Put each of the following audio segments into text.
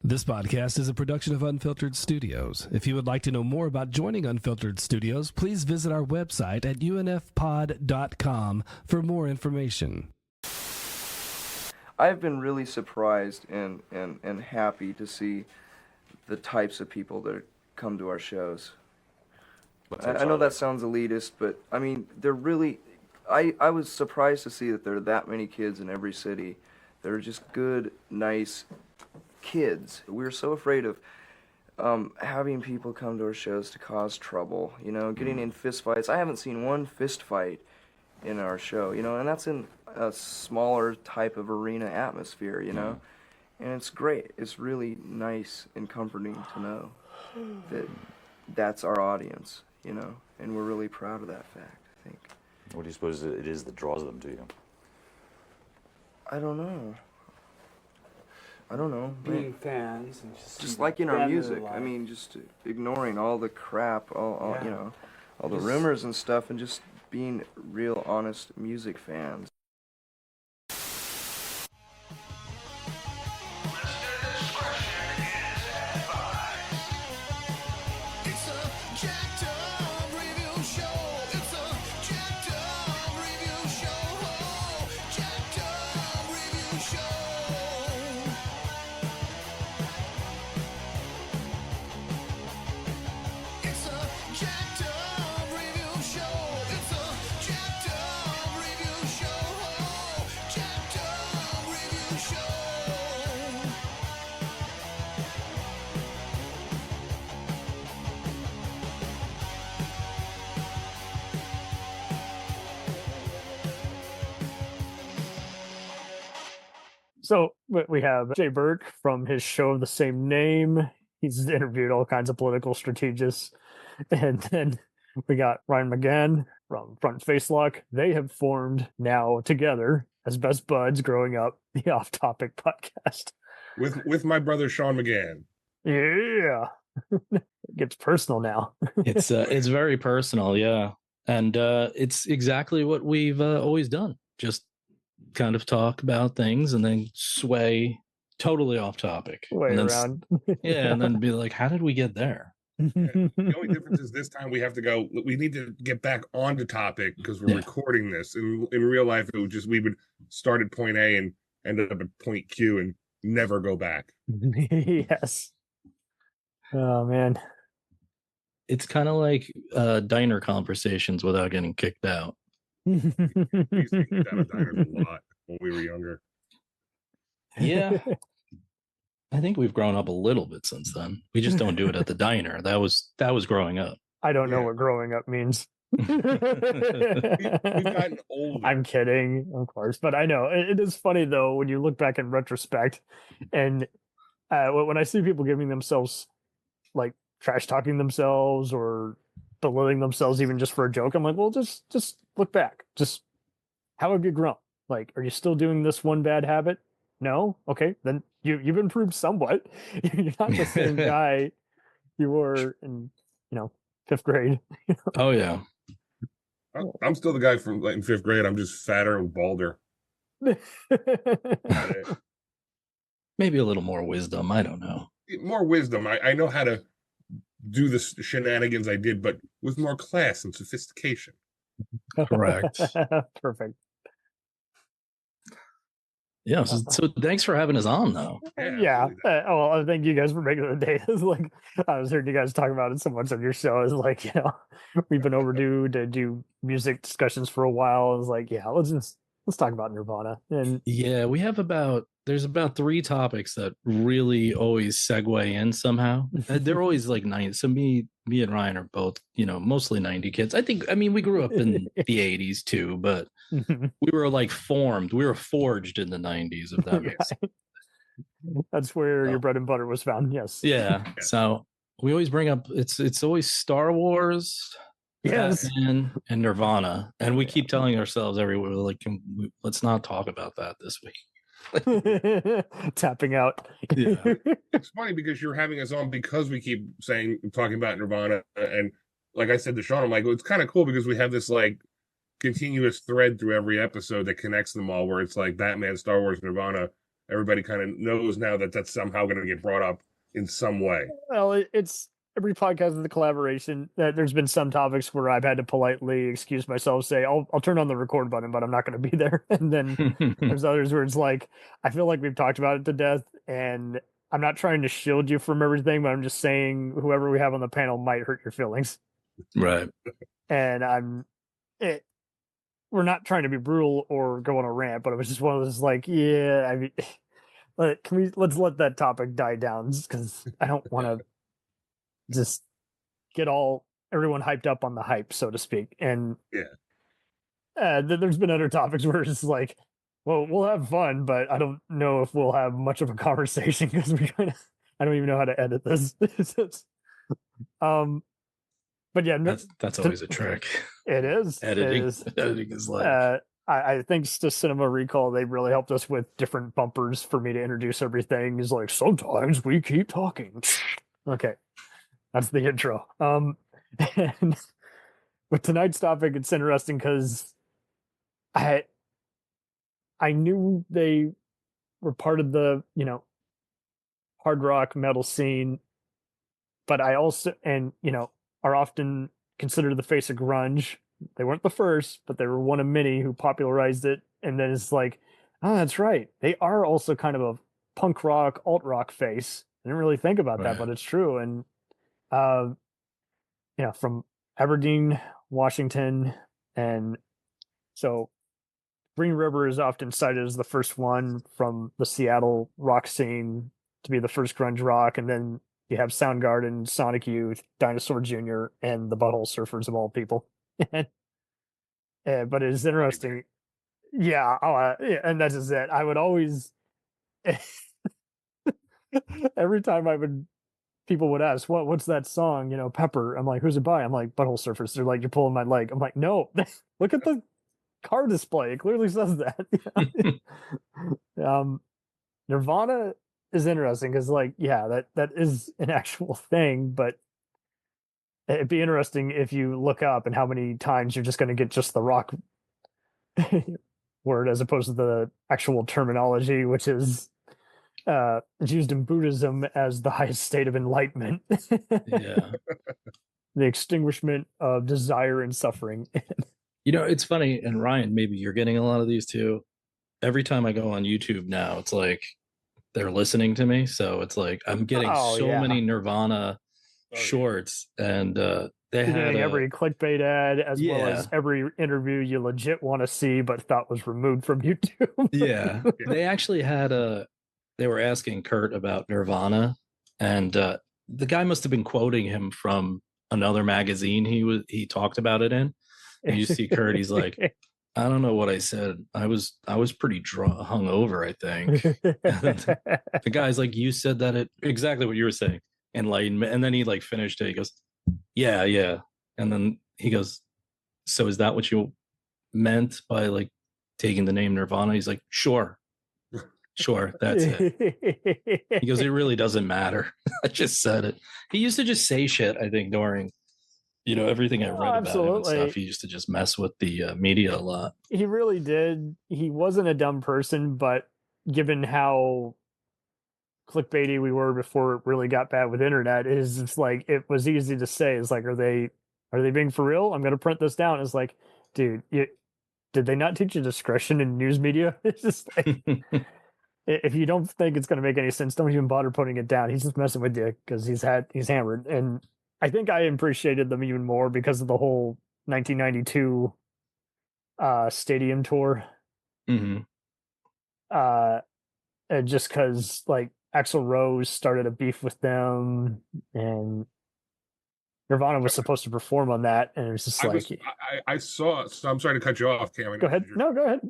This podcast is a production of Unfiltered Studios. If you would like to know more about joining Unfiltered Studios, please visit our website at unfpod.com for more information. I've been really surprised and happy to see the types of people that come to our shows. I know that sounds elitist, but I mean, they're really... I was surprised to see that there are that many kids in every city that are just good, nice kids. We're so afraid of having people come to our shows to cause trouble, you know, getting in fist fights. I haven't seen one fist fight in our show, you know, and that's in a smaller type of arena atmosphere, you know, and it's great. It's really nice and comforting to know that that's our audience, you know, and we're really proud of that fact, I think. What do you suppose it is that draws them to you? I don't know. Being fans and just liking our music. I mean, just ignoring all the crap, all you know, all the rumors and stuff, and just being real, honest music fans. So we have Jay Burke from his show of the same name. He's interviewed all kinds of political strategists. And then we got Ryan McGann from Front Face Lock. They have formed now together as best buds growing up, the Off Topic podcast. With my brother Sean McGann. Yeah. It gets personal now. It's very personal, yeah. And it's exactly what we've always done. Just kind of talk about things and then sway totally off topic. Way and then, around. Yeah, and then be like, how did we get there? Yeah. The only difference is this time we have to go, we need to get back onto topic because we're recording this. In real life, it would just, we would start at point A and end up at point Q and never go back. Yes. Oh, man. It's kind of like diner conversations without getting kicked out. We used to eat out of diners a lot when we were younger. Yeah. I think we've grown up a little bit since then. We just don't do it at the diner. That was growing up. I don't know what growing up means. We've gotten older. I'm kidding, of course. But I know it is funny, though, when you look back in retrospect and when I see people giving themselves, like, trash talking themselves or belittling themselves even just for a joke, I'm like, well, just look back. Just how have you grown? Like, are you still doing this one bad habit? No? Okay, then you've improved somewhat. You're not the same guy you were in, fifth grade. Oh, yeah. I'm still the guy from in fifth grade. I'm just fatter and balder. Maybe a little more wisdom. I don't know. More wisdom. I know how to do the shenanigans I did, but with more class and sophistication. Correct. Perfect. Yeah. So thanks for having us on, though. Yeah. Well, thank you guys for making the day. It's like I was hearing you guys talk about it so much on your show. It's like, we've been overdue to do music discussions for a while. It's like, let's talk about Nirvana. And yeah, there's about 3 topics that really always segue in somehow. They're always like 90. So me and Ryan are both, mostly 90 kids. I mean, we grew up in the 80s too, but we were like we were forged in the 90s, if that makes sense. That's where your bread and butter was found. Yes. Yeah. So we always bring up, it's always Star Wars, Batman, and Nirvana. And we keep telling ourselves everywhere, like, let's not talk about that this week. Tapping out. Yeah. It's funny because you're having us on because we keep talking about Nirvana, and like I said to Sean, I'm like, well, it's kind of cool because we have this like continuous thread through every episode that connects them all, where it's like Batman, Star Wars, Nirvana, everybody kind of knows now that that's somehow going to get brought up in some way. Well, it's every podcast is a collaboration. That there's been some topics where I've had to politely excuse myself, say I'll turn on the record button, but I'm not going to be there. And then there's others where it's like I feel like we've talked about it to death, and I'm not trying to shield you from everything, but I'm just saying whoever we have on the panel might hurt your feelings. Right. And we're not trying to be brutal or go on a rant, but it was just one of those like, yeah, I mean, let's let that topic die down, because I don't want to just get everyone hyped up on the hype, so to speak. And there's been other topics where it's like, well, we'll have fun, but I don't know if we'll have much of a conversation because I don't even know how to edit this. But yeah, that's always a trick. It is. Editing is like. I think to Cinema Recall, they really helped us with different bumpers for me to introduce everything. Is like, sometimes we keep talking. Okay, that's the intro. And with tonight's topic, it's interesting because I knew they were part of the hard rock metal scene, but I also are often considered the face of grunge. They weren't the first, but they were one of many who popularized it. And then it's like, oh, that's right. They are also kind of a punk rock, alt rock face. I didn't really think about that, but it's true. And, from Aberdeen, Washington. And so Green River is often cited as the first one from the Seattle rock scene to be the first grunge rock. And then you have Soundgarden, Sonic Youth, Dinosaur Jr., and the Butthole Surfers of all people. But it's interesting. Yeah, and that's just it. I would always, every time people would ask, what's that song? Pepper. I'm like, who's it by? I'm like, Butthole Surfers. They're like, you're pulling my leg. I'm like, no, look at the car display. It clearly says that. Nirvana is interesting because, that is an actual thing, but it'd be interesting if you look up and how many times you're just going to get just the rock word as opposed to the actual terminology, which is it's used in Buddhism as the highest state of enlightenment. Yeah. The extinguishment of desire and suffering. It's funny, and Ryan, maybe you're getting a lot of these too. Every time I go on YouTube now, it's like they're listening to me. So it's like I'm getting many Nirvana shorts, and they had every clickbait ad as well as every interview you legit want to see but thought was removed from YouTube. Yeah. They actually had they were asking Kurt about Nirvana, and the guy must have been quoting him from another magazine he talked about it in. And you see Kurt, he's like, I don't know what I said. I was pretty hungover, I think. The guy's like, you said that exactly what you were saying. Enlightenment. And then he finished it. He goes, yeah. And then he goes, so is that what you meant by taking the name Nirvana? He's like, sure, that's it. He goes, it really doesn't matter. I just said it. He used to just say shit, I think, during everything I read about him and stuff. He used to just mess with the media a lot. He really did. He wasn't a dumb person, but given how clickbaity we were before it really got bad with internet, it's like it was easy to say. It's like, are they being for real? I'm going to print this down. It's like, dude, did they not teach you discretion in news media? It's just like, if you don't think it's going to make any sense, don't even bother putting it down. He's just messing with you because he's hammered. And I think I appreciated them even more because of the whole 1992 stadium tour. Mm-hmm. And just because Axl Rose started a beef with them, and Nirvana was supposed to perform on that, and it was just I saw. So I'm sorry to cut you off, Cam. Go ahead. No, go ahead.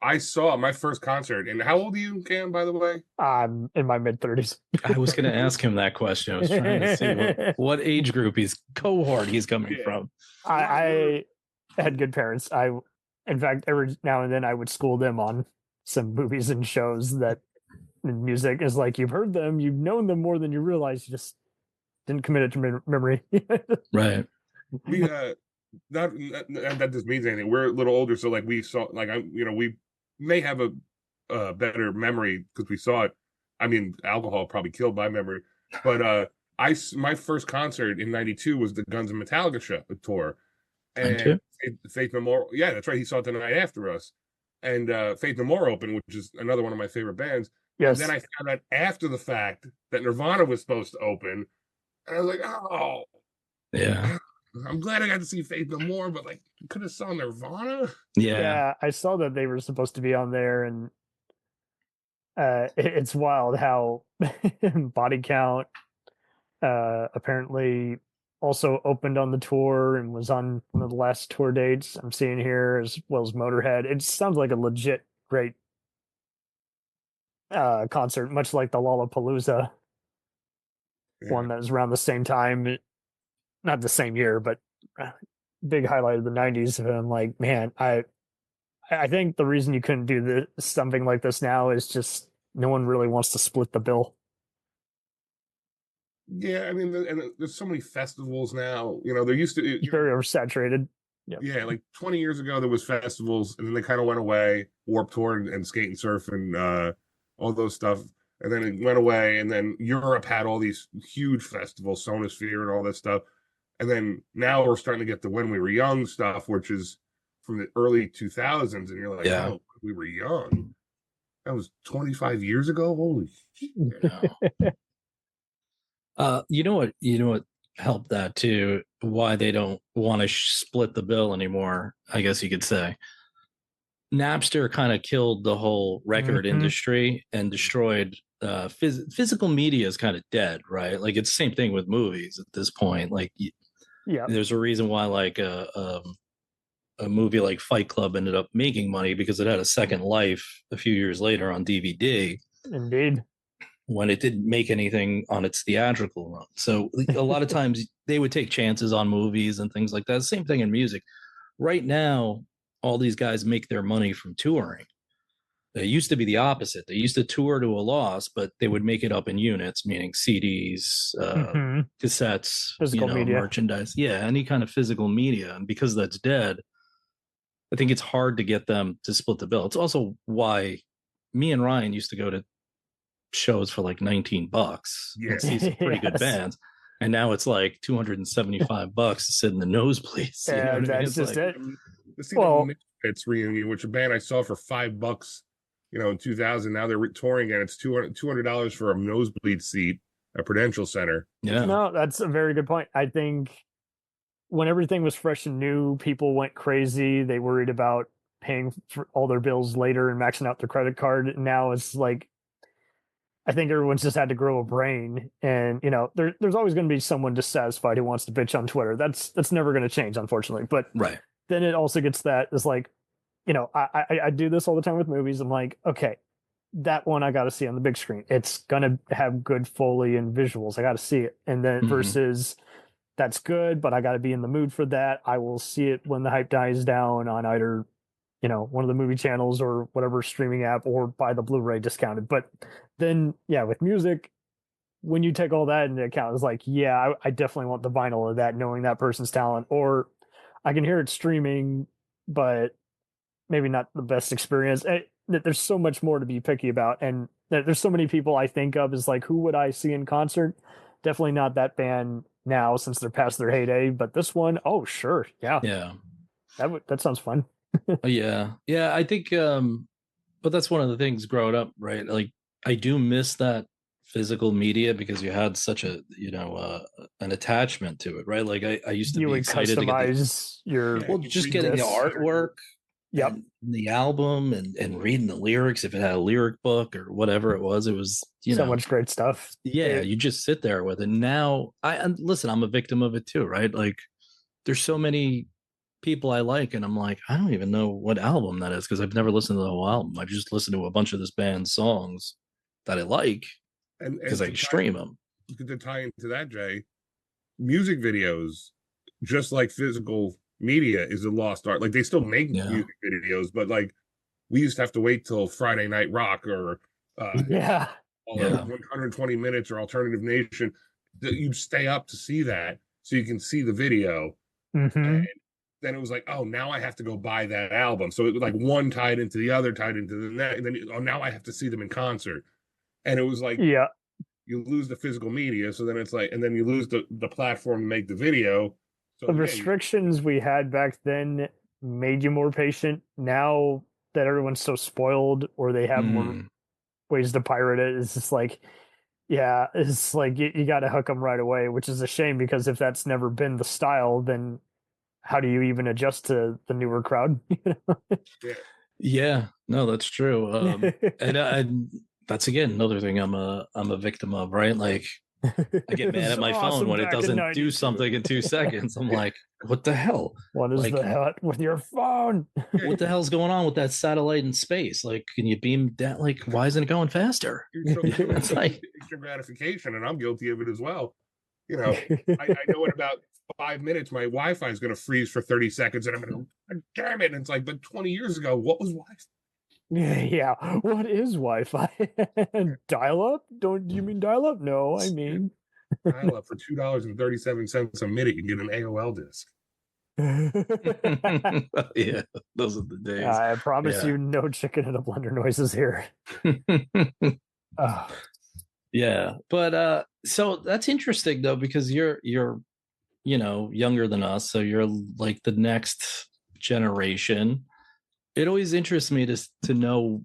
I saw my first concert. And how old are you, Cam, by the way? I'm in my mid-30s. I was going to ask him that question. I was trying to see what age group cohort he's coming from. I had good parents. In fact, every now and then I would school them on some movies and shows that music is like, you've heard them, you've known them more than you realize, you just didn't commit it to memory. Right. We not that this means anything. We're a little older, so we saw we may have a better memory because we saw it. I mean, alcohol probably killed my memory, but my first concert in '92 was the Guns and Metallica tour, and Faith No More. Yeah, that's right. He saw it the night after us, and Faith No More opened, which is another one of my favorite bands. Yes. And then I found out after the fact that Nirvana was supposed to open, and I was like, oh, Yeah. I'm glad I got to see Faith No More, but like, could have saw Nirvana. Yeah. I saw that they were supposed to be on there, and it's wild how Body Count apparently also opened on the tour and was on one of the last tour dates I'm seeing here, as well as Motorhead. It sounds like a legit great concert, much like the Lollapalooza one that was around the same time, not the same year, but big highlight of the 90s. And I'm like, man, I think the reason you couldn't do this, something like this now, is just no one really wants to split the bill. Yeah, I mean, and there's so many festivals now. You know, there used to very oversaturated. Yeah, like 20 years ago there was festivals, and then they kind of went away. Warped Tour and Skate and Surf and all those stuff, and then it went away. And then Europe had all these huge festivals, Sonosphere and all that stuff. And then now we're starting to get the When We Were Young stuff, which is from the early 2000s, and you're like, oh, we were young. That was 25 years ago. Holy shit! You know what helped that too? Why they don't want to split the bill anymore, I guess you could say. Napster kind of killed the whole record industry and destroyed physical media is kind of dead, right? Like it's the same thing with movies at this point. Like, there's a reason why like a movie like Fight Club ended up making money, because it had a second life a few years later on DVD. Indeed. When it didn't make anything on its theatrical run. So a lot of times they would take chances on movies and things like that. Same thing in music. Right now, all these guys make their money from touring. It used to be the opposite. They used to tour to a loss, but they would make it up in units, meaning CDs, cassettes, physical media, merchandise. Yeah, any kind of physical media. And because that's dead, I think it's hard to get them to split the bill. It's also why me and Ryan used to go to shows for like $19 and see some pretty good bands, and now it's like $275 to sit in the nosebleeds. Yeah, that's just like, it. Well, Misfits reunion, which a band I saw for $5, in 2000. Now they're touring and it's $200 for a nosebleed seat at Prudential Center. Yeah, no, that's a very good point. I think when everything was fresh and new, people went crazy. They worried about paying for all their bills later and maxing out their credit card. Now it's like, I think everyone's just had to grow a brain, and there's always going to be someone dissatisfied who wants to bitch on Twitter. That's never going to change, unfortunately. But then it also gets that it's like, I do this all the time with movies. I'm like, okay, that one I got to see on the big screen. It's gonna have good Foley and visuals. I got to see it, and then versus that's good, but I got to be in the mood for that. I will see it when the hype dies down on either one of the movie channels or whatever streaming app, or buy the Blu-ray discounted. But then, with music, when you take all that into account, it's like, I definitely want the vinyl of that, knowing that person's talent. Or I can hear it streaming, but maybe not the best experience. There's so much more to be picky about. And there's so many people I think of as like, who would I see in concert? Definitely not that band now, since they're past their heyday. But this one, oh, sure. Yeah. That sounds fun. Yeah, I think but that's one of the things growing up, right? Like, I do miss that physical media, because you had such a an attachment to it, right? Like I used to be excited to get just getting the artwork, and the album, and reading the lyrics if it had a lyric book or whatever it was. So much great stuff. You just sit there with it. Now listen, I'm a victim of it too, right? Like, there's so many people I like, and I'm like, I don't even know what album that is, because I've never listened to the whole album. I've just listened to a bunch of this band's songs that I like, because I stream them. To tie into that, Jay, music videos, just like physical media, is a lost art. Like, they still make music videos, but like, we used to have to wait till Friday Night Rock or 120 Minutes or Alternative Nation. You'd stay up to see that so you can see the video. And then it was like, oh, now I have to go buy that album. So it was like one tied into the other, tied into the next, and then now I have to see them in concert. And it was like, Yeah. you lose the physical media, so then it's like, and then you lose the platform to make the video. So The restrictions we had back then made you more patient. Now that everyone's so spoiled, or they have more ways to pirate it, it's just like, yeah, it's like you got to hook them right away, which is a shame, because if that's never been the style, then how do you even adjust to the newer crowd? Yeah, no, that's true. And that's again another thing I'm a victim of, right? Like, I get mad at my phone when it doesn't do something in 2 seconds. I'm like, what the hell? What is like, the hell with your phone? What the hell's going on with that satellite in space? Like, can you beam that? Like, why isn't it going faster? It's like instant gratification, and I'm guilty of it as well. You know, I know in about 5 minutes my Wi-Fi is going to freeze for 30 seconds, and I'm going to, damn it! And it's like, but 20 years ago, what was Wi-Fi? Yeah, what is Wi-Fi? Dial-up? Don't you mean dial-up? No, I mean dial-up for $2.37 a minute. You can get an AOL disc. Yeah, those are the days. I promise you, no chicken in a blender noises here. Yeah, but so that's interesting though, because you're younger than us, so you're like the next generation. It always interests me to know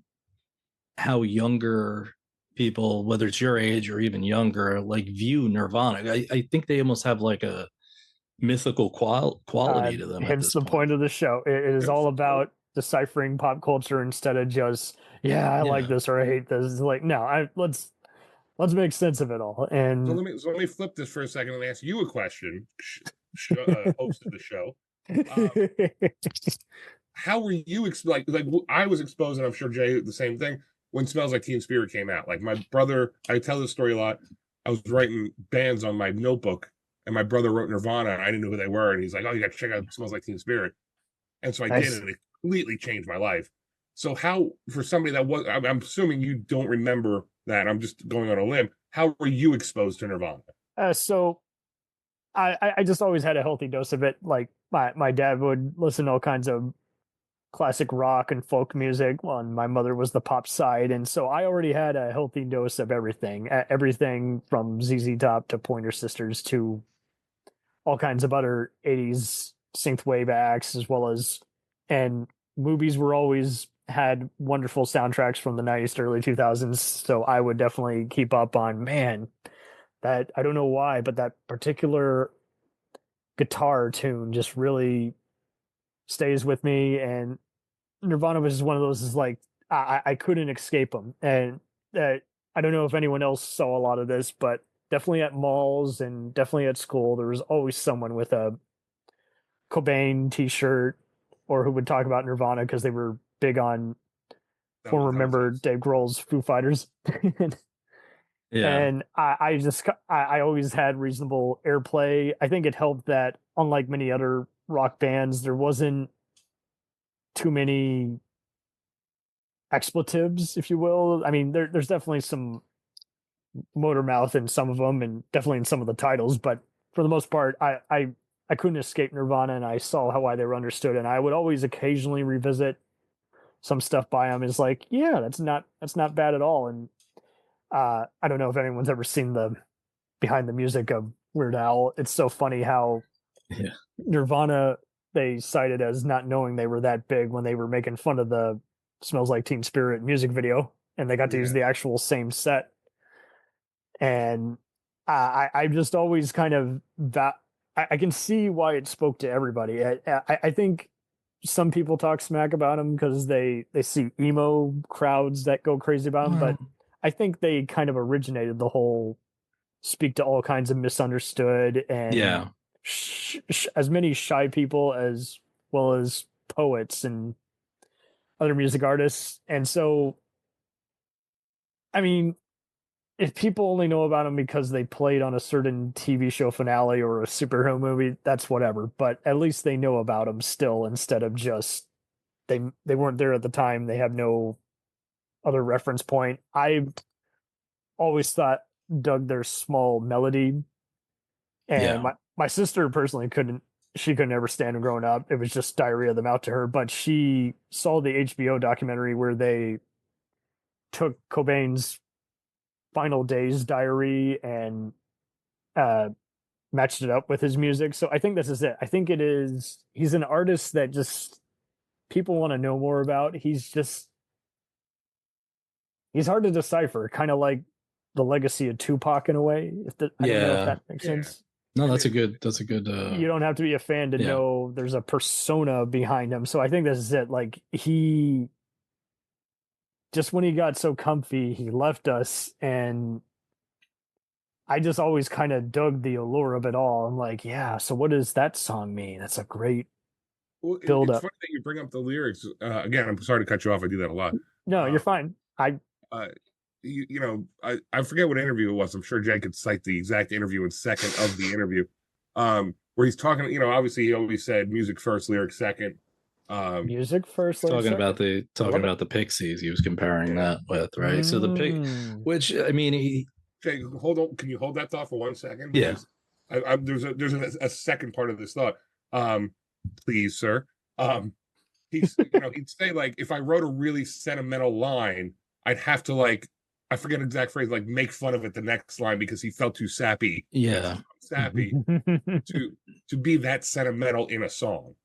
how younger people, whether it's your age or even younger, like view Nirvana. I think they almost have like a mythical quality to them. Hence the point of the show. It is all about deciphering pop culture instead of just, I like this or I hate this. It's like, no, let's make sense of it all. And so let me flip this for a second and ask you a question, host of the show. How were you like I was exposed, and I'm sure Jay the same thing, when Smells Like Teen Spirit came out. Like, my brother, I tell this story a lot. I was writing bands on my notebook, and my brother wrote Nirvana, and I didn't know who they were, and he's like, oh, you got to check out Smells Like Teen Spirit. And so I did, and it completely changed my life. So how, for somebody that was, I'm assuming you don't remember that, I'm just going on a limb, how were you exposed to Nirvana? So I just always had a healthy dose of it. Like, my dad would listen to all kinds of classic rock and folk music, and my mother was the pop side, and so I already had a healthy dose of everything from ZZ Top to Pointer Sisters to all kinds of other 80s synthwave acts, as well as, and movies were always had wonderful soundtracks from the 90s to early 2000s, so I would definitely keep up on, man, that, I don't know why, but that particular guitar tune just really stays with me. And Nirvana was just one of those, is like, I couldn't escape them. And I don't know if anyone else saw a lot of this, but definitely at malls and definitely at school, there was always someone with a Cobain t-shirt, or who would talk about Nirvana because they were big on former member Dave Grohl's Foo Fighters. And I always had reasonable airplay. I think it helped that, unlike many other rock bands, there wasn't too many expletives, if you will. I mean, there's definitely some motor mouth in some of them, and definitely in some of the titles, but for the most part, I couldn't escape Nirvana, and I saw why they were understood, and I would always occasionally revisit some stuff by them. Is like, yeah, that's not bad at all. And I don't know if anyone's ever seen the behind the music of Weird Al. It's so funny how Nirvana, they cited as not knowing they were that big when they were making fun of the Smells Like Teen Spirit music video, and they got to use the actual same set. And I just always kind of I can see why it spoke to everybody. I think some people talk smack about them because they see emo crowds that go crazy about them, but I think they kind of originated the whole speak to all kinds of misunderstood and as many shy people as well as poets and other music artists. And so, I mean, if people only know about them because they played on a certain TV show finale or a superhero movie, that's whatever. But at least they know about them still, instead of just they weren't there at the time. They have no other reference point. I always dug their small melody, and my sister personally couldn't. she could never stand him growing up. It was just diarrhea of the mouth to her. But she saw the HBO documentary where they took Cobain's final days diary and matched it up with his music. So I think this is it. I think it is. He's an artist that just people want to know more about. He's hard to decipher, kind of like the legacy of Tupac in a way. I don't know if that makes sense. No, that's a good. You don't have to be a fan to know there's a persona behind him. So I think this is it. Like he just when he got so comfy, he left us, and I just always kind of dug the allure of it all. I'm like, yeah. So what does that song mean? That's a great build it's up. funny that you bring up the lyrics. Again, I'm sorry to cut you off. I do that a lot. No, you're fine. I forget what interview it was. I'm sure Jay could cite the exact interview in second of the interview, where he's talking. Obviously he always said music first, lyrics second. Music first. Talking about the Pixies, he was comparing that with, right? So the which I mean, Jay, hold on. Can you hold that thought for 1 second? Yeah. There's a second part of this thought. Please, sir. He'd say, like, if I wrote a really sentimental line, I'd have to, like, I forget exact phrase, like, make fun of it the next line because he felt too sappy. Yeah. Sappy to be that sentimental in a song.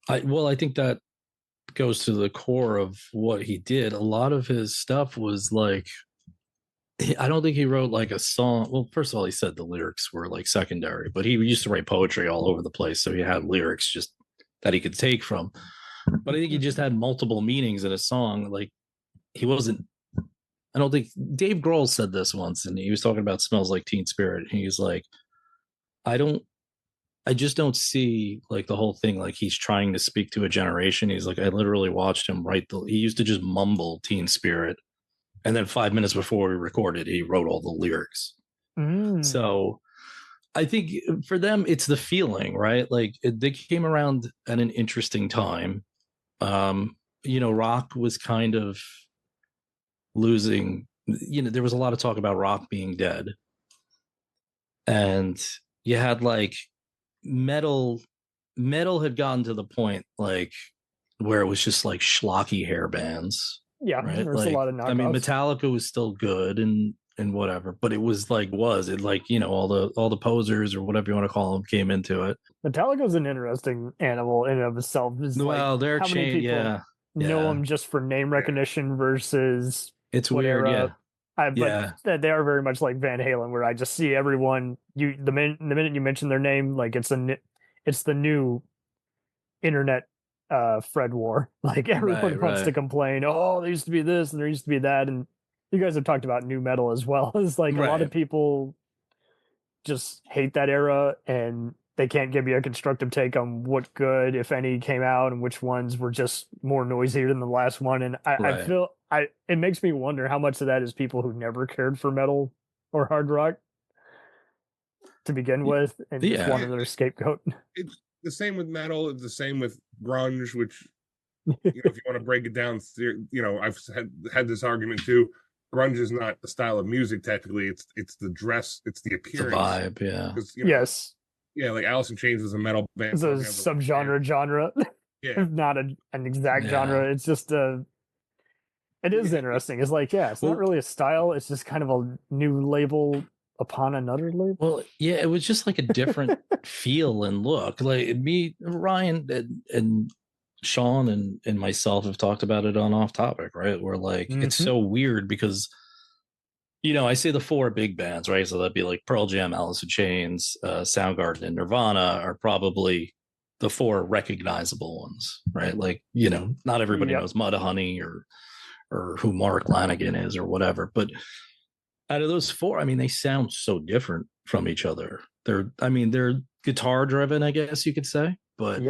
I think that goes to the core of what he did. A lot of his stuff was like, I don't think he wrote like a song. Well, first of all, he said the lyrics were like secondary, but he used to write poetry all over the place. So he had lyrics just that he could take from. But I think he just had multiple meanings in a song. Like he wasn't, I don't think Dave Grohl said this once, and he was talking about Smells Like Teen Spirit. And he's like, I just don't see like the whole thing. Like he's trying to speak to a generation. He's like, I literally watched him write he used to just mumble Teen Spirit. And then 5 minutes before we recorded, he wrote all the lyrics. So I think for them, it's the feeling, right? Like they came around at an interesting time. Rock was kind of losing, there was a lot of talk about rock being dead. And you had like metal had gotten to the point like where it was just like schlocky hair bands. Yeah, right? there's Like, a lot of knockoffs. I mean, Metallica was still good and whatever, but it was like all the posers or whatever you want to call them came into it. Metallica's an interesting animal in and of itself. Well, they're how many people know them just for name recognition versus it's weird, but they are very much like Van Halen, where I just see everyone. The minute you mention their name, like it's the new internet Fred War. Like everyone wants to complain. Oh, there used to be this and there used to be that, and you guys have talked about new metal as well. It's like a lot of people just hate that era, and they can't give you a constructive take on what good, if any, came out and which ones were just more noisier than the last one. And I feel it makes me wonder how much of that is people who never cared for metal or hard rock to begin with and just wanted their scapegoat. It's the same with metal. It's the same with grunge, which if you want to break it down, I've had this argument too. Grunge is not a style of music technically. It's the dress, it's the appearance, the vibe. Yeah. Yes. Yeah, like Alice in Chains was a metal band. It's a subgenre genre. Yeah. Not an exact genre. It's just it is interesting. It's like, it's not really a style. It's just kind of a new label upon another label. Well, yeah, it was just like a different feel and look. Like me, Ryan, and Sean and myself have talked about it on Off Topic, right? Where like it's so weird because I say the four big bands, right? So that'd be like Pearl Jam, Alice in Chains, Soundgarden, and Nirvana are probably the four recognizable ones, right? Like, not everybody knows Mudhoney or who Mark Lanigan is or whatever. But out of those four, I mean, they sound so different from each other. They're guitar driven, I guess you could say. But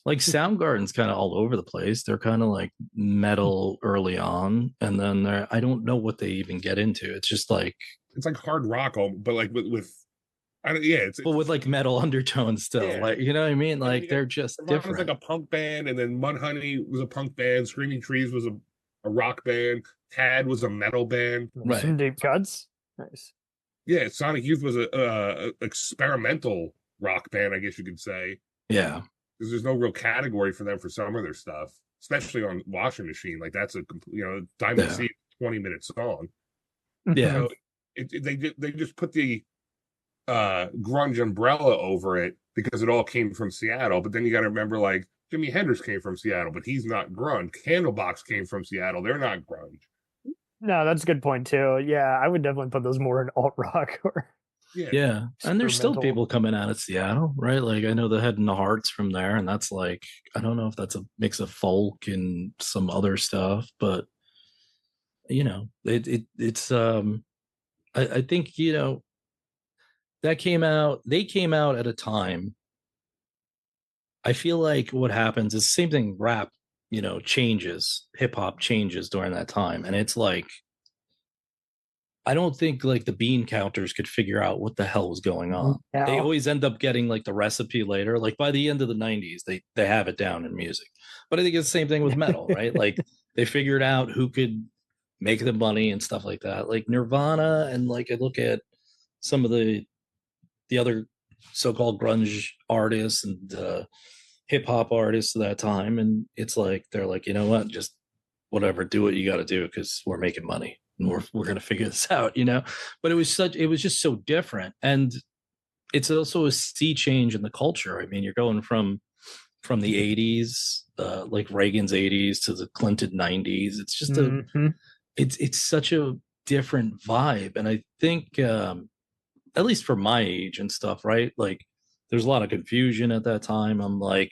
like Soundgarden's kind of all over the place. They're kind of like metal early on, and then I don't know what they even get into. It's just like it's like hard rock, but like with with like metal undertones still. Like what I mean? Like they're just different. It's like a punk band, and then Mudhoney was a punk band. Screaming Trees was a rock band. Tad was a metal band. Some deep cuts. Nice. Yeah, Sonic Youth was a experimental rock band, I guess you could say. Yeah. Because there's no real category for them for some of their stuff, especially on Washing Machine. Like that's a Diamond Yeah. Sea 20-minute song. Yeah. So they just put the grunge umbrella over it because it all came from Seattle. But then you got to remember, like, Jimi Hendrix came from Seattle, but he's not grunge. Candlebox came from Seattle. They're not grunge. No, that's a good point too. Yeah, I would definitely put those more in alt rock or Yeah. And there's still experimental. people coming out of Seattle, right? Like I know the Head and the Hearts from there, and that's like, I don't know if that's a mix of folk and some other stuff, but it's I think, they came out at a time. I feel like what happens is the same thing rap, changes, hip hop changes during that time. And it's like, I don't think like the bean counters could figure out what the hell was going on. No. They always end up getting like the recipe later. Like by the end of the 90s, they have it down in music. But I think it's the same thing with metal, right? Like they figured out who could make the money and stuff like that. Like Nirvana, and like I look at some of the other so-called grunge artists and hip hop artists of that time, and it's like they're like, you know what, just whatever, do what you got to do because we're making money and we're gonna figure this out, But it was just so different, and it's also a sea change in the culture. I mean, you're going from the 80s, like Reagan's 80s, to the Clinton 90s. It's just it's such a different vibe, and I think at least for my age and stuff, right? Like there's a lot of confusion at that time. I'm like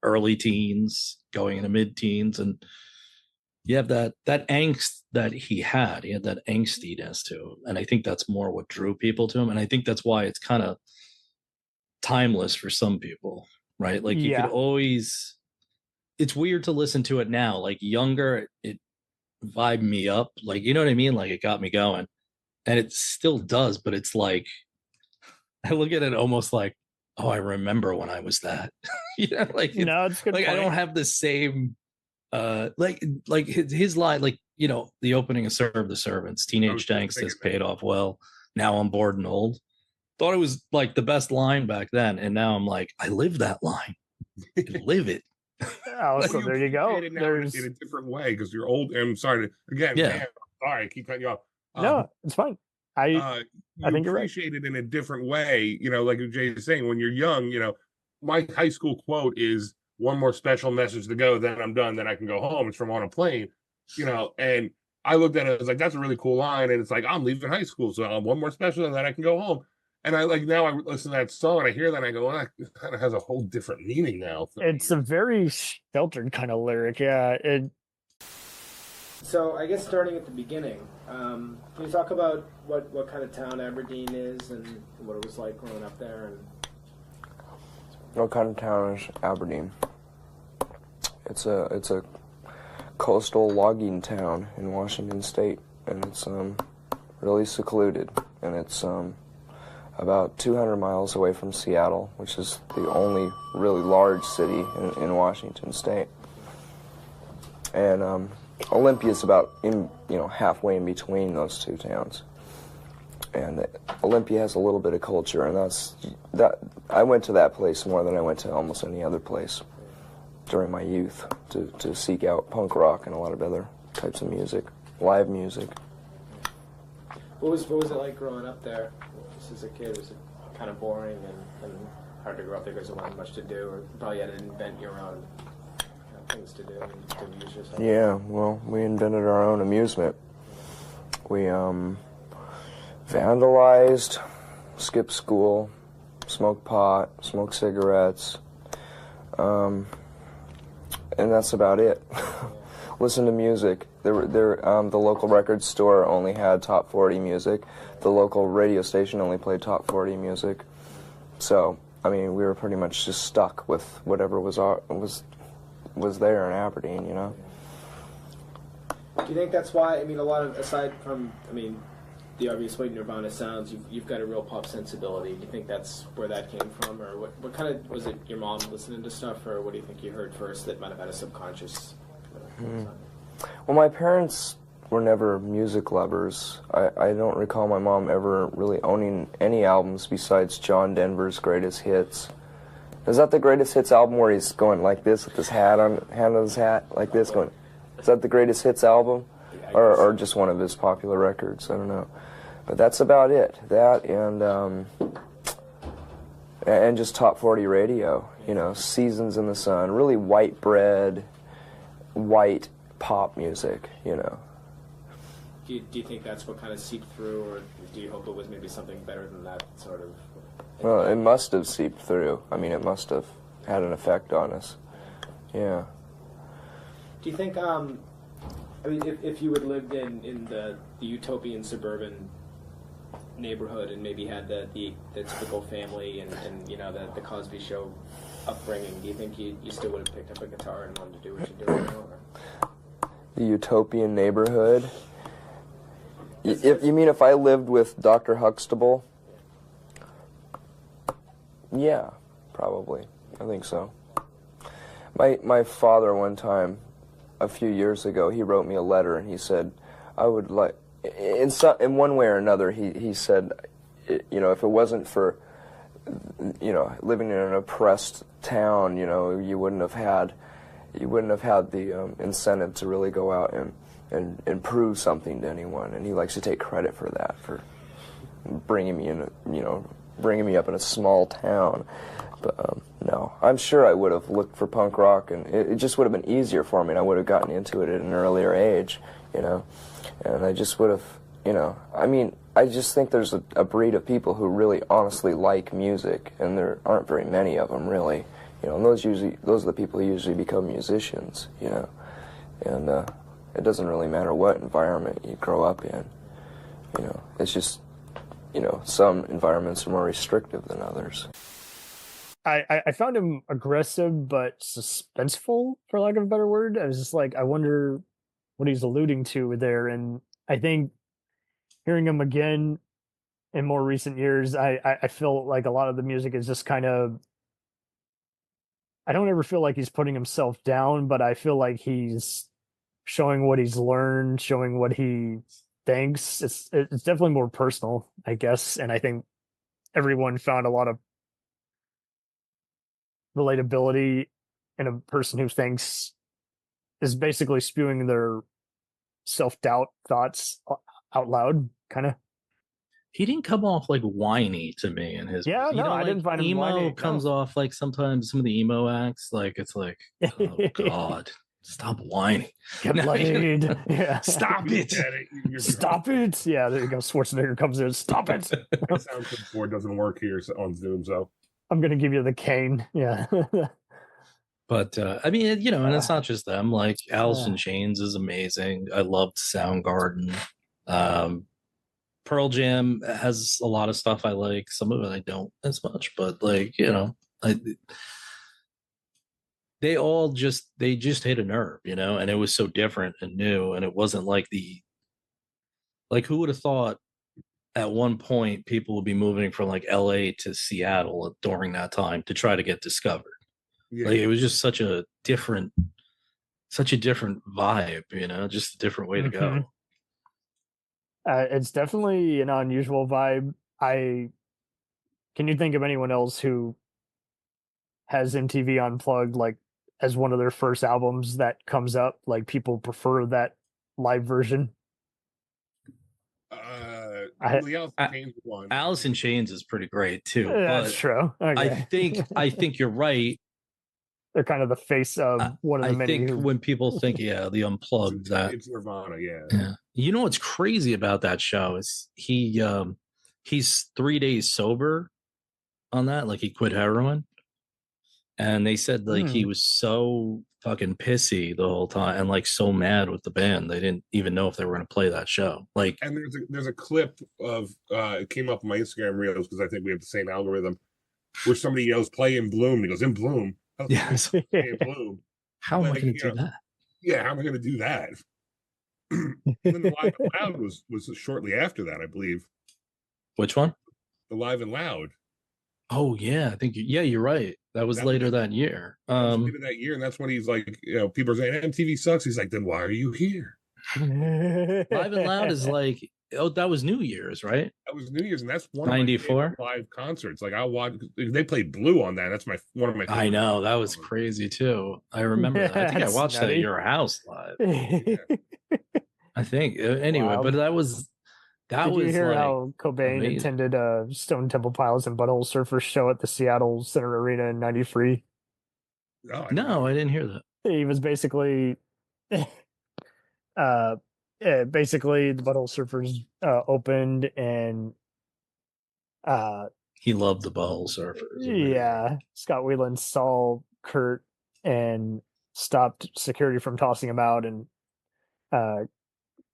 early teens going into mid-teens, and you have that angst that he had. He had that angstiness to him, and I think that's more what drew people to him, and I think that's why it's kind of timeless for some people, right? Like you could always, it's weird to listen to it now. Like younger, it vibed me up, like, you know what I mean? Like it got me going, and it still does, but it's like I look at it almost like, oh, I remember when I was that. Like No, it's good. Like I don't have the same like his line, like, the opening of Serve the Servants, Teenage Gangsters paid off well. Now I'm bored and old. Thought it was like the best line back then, and now I'm like, I live that line. I live it. Oh, so there you go. There's in a different way because you're old. I'm sorry again. Yeah. Man, sorry, I keep cutting you off. No, it's fine. I think you're right. Appreciate it in a different way. Like Jay is saying, when you're young, my high school quote is one more special message to go, then I'm done, then I can go home. It's from On a Plane, and I looked at it, I was like, that's a really cool line. And it's like, I'm leaving high school, so one more special, and then I can go home. And I like, now I listen to that song and I hear that and I go, well, that kind of has a whole different meaning now. It's a very sheltered kind of lyric. Yeah. So I guess starting at the beginning, can you talk about what kind of town Aberdeen is and what it was like growing up there? And What kind of town is Aberdeen? It's a coastal logging town in Washington State, and it's really secluded, and it's about 200 miles away from Seattle, which is the only really large city in Washington State. And Olympia's about halfway in between those two towns. And Olympia has a little bit of culture, and I went to that place more than I went to almost any other place during my youth to seek out punk rock and a lot of other types of music, live music. what was it like growing up there? Just as a kid, was it kind of boring and hard to grow up there because there wasn't much to do, or you probably had to invent your own things to do and to amuse yourself? Yeah, well, we invented our own amusement. We vandalized, skipped school, smoked pot, smoked cigarettes, and that's about it. Listen to music. The local record store only had top 40 music. The local radio station only played top 40 music. So, I mean, we were pretty much just stuck with whatever was there in Aberdeen, Do you think that's why? I mean, a lot of, aside from, the obvious way Nirvana sounds, you've got a real pop sensibility. Do you think that's where that came from, or what kind of, was it your mom listening to stuff, or what do you think you heard first that might have had a subconscious? Well, my parents were never music lovers. I don't recall my mom ever really owning any albums besides John Denver's Greatest Hits. Is that the Greatest Hits album where he's going like this with his hand on his hat, like this going? Is that the Greatest Hits album? Or just one of his popular records? I don't know. But that's about it. That and just top 40 radio, you know, Seasons in the Sun, really white bread, white pop music, you know. Do you think that's what kind of seeped through, or do you hope it was maybe something better than that sort of? Well, it must have seeped through. I mean, it must have had an effect on us. Yeah. Do you think, I mean, if you had lived in the utopian suburban neighborhood and maybe had the typical family and you know, the Cosby Show upbringing, do you think you still would have picked up a guitar and wanted to do what you do now? Or? The utopian neighborhood? If you mean if I lived with Dr. Huxtable? Yeah, probably. I think so. My father one time, a few years ago, he wrote me a letter and he said, I would like, in one way or another, he said, you know, if it wasn't for, you know, living in an oppressed town, you know, you wouldn't have had the incentive to really go out and prove something to anyone. And he likes to take credit for that, for bringing me in, you know, bringing me up in a small town. But no, I'm sure I would have looked for punk rock, and it just would have been easier for me, and I would have gotten into it at an earlier age, you know. And I just would have, you know, I mean, I just think there's a breed of people who really honestly like music, and there aren't very many of them, really. You know, and those are the people who usually become musicians, you know. And it doesn't really matter what environment you grow up in, you know. It's just, you know, some environments are more restrictive than others. I found him aggressive but suspenseful, for lack of a better word. I was just like, I wonder what he's alluding to there. And I think hearing him again in more recent years, I feel like a lot of the music is just kind of, I don't ever feel like he's putting himself down, but I feel like he's showing what he's learned, showing what he thinks. It's definitely more personal, I guess. And I think everyone found a lot of relatability in a person who thinks, is basically spewing their self-doubt thoughts out loud, kind of. He didn't come off like whiny to me in his. Yeah, no, I didn't find him emo whiny. comes off like sometimes some of the emo acts, like it's like, oh God, stop whining. Get laid. Yeah. Stop it. Stop it. Yeah, there you go. Schwarzenegger comes in. Stop it. Sound board doesn't work here on Zoom, so I'm gonna give you the cane. Yeah. But I mean, you know, and it's not just them. Like Alice in Chains is amazing. I loved Soundgarden. Pearl Jam has a lot of stuff I like. Some of it I don't as much, but like, you know, they just hit a nerve, you know, and it was so different and new, and it wasn't like who would have thought at one point people would be moving from like LA to Seattle during that time to try to get discovered. Yeah. Like it was just such a different vibe, you know, just a different way to go. It's definitely an unusual vibe. Can you think of anyone else who has MTV Unplugged like as one of their first albums that comes up? Like people prefer that live version. Alice in Chains is pretty great too. That's true. Okay. I think you're right. They're kind of the face of one of the many. I think when people think, the Unplugged, it's Nirvana, yeah. You know what's crazy about that show is he's 3 days sober on that, like he quit heroin, and they said like he was so fucking pissy the whole time and like so mad with the band they didn't even know if they were going to play that show. Like, and there's a clip of it came up on my Instagram reels because I think we have the same algorithm where somebody yells "Play in Bloom" and he goes "In Bloom." Yes. Bloom. How am I going to do that? Yeah, how am I going to do that? And then the Live and Loud was shortly after that, I believe. Which one? The Live and Loud. Oh yeah, I think you're right. That was later that year. Later that year, and that's when he's like, you know, people are saying MTV sucks. He's like, then why are you here? Live and Loud is like, oh, that was New Year's, right? That was New Year's, and that's one of my 94? favorite live concerts. Like I watched, they played Blue on that. That's one of my. I favorite know that was songs. crazy too. I remember that. I think I That's watched that at nutty. your house live. Yeah. I think anyway, Wow. but that was Did you hear like, how Cobain amazing. attended a Stone Temple Pilots and Butthole Surfers show at the Seattle Center Arena in '93? Oh, No, I didn't hear that. He was basically, basically the Butthole Surfers opened, and He loved the Butthole Surfers. yeah, Scott Weiland saw Kurt and stopped security from tossing him out, and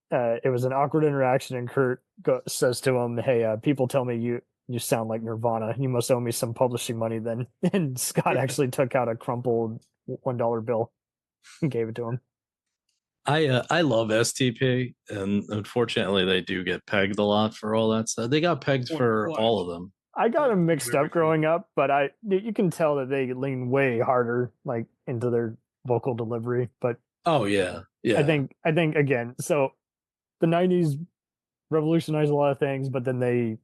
it was an awkward interaction, and Kurt says to him, "Hey, people tell me you sound like Nirvana. You must owe me some publishing money then." And Scott actually took out a crumpled $1 bill and gave it to him. I love STP, and unfortunately they do get pegged a lot for all that stuff. They got pegged for all of them. I got them mixed up growing up, but you can tell that they lean way harder like into their vocal delivery. But Oh yeah. I think again, so the '90s revolutionized a lot of things, but then they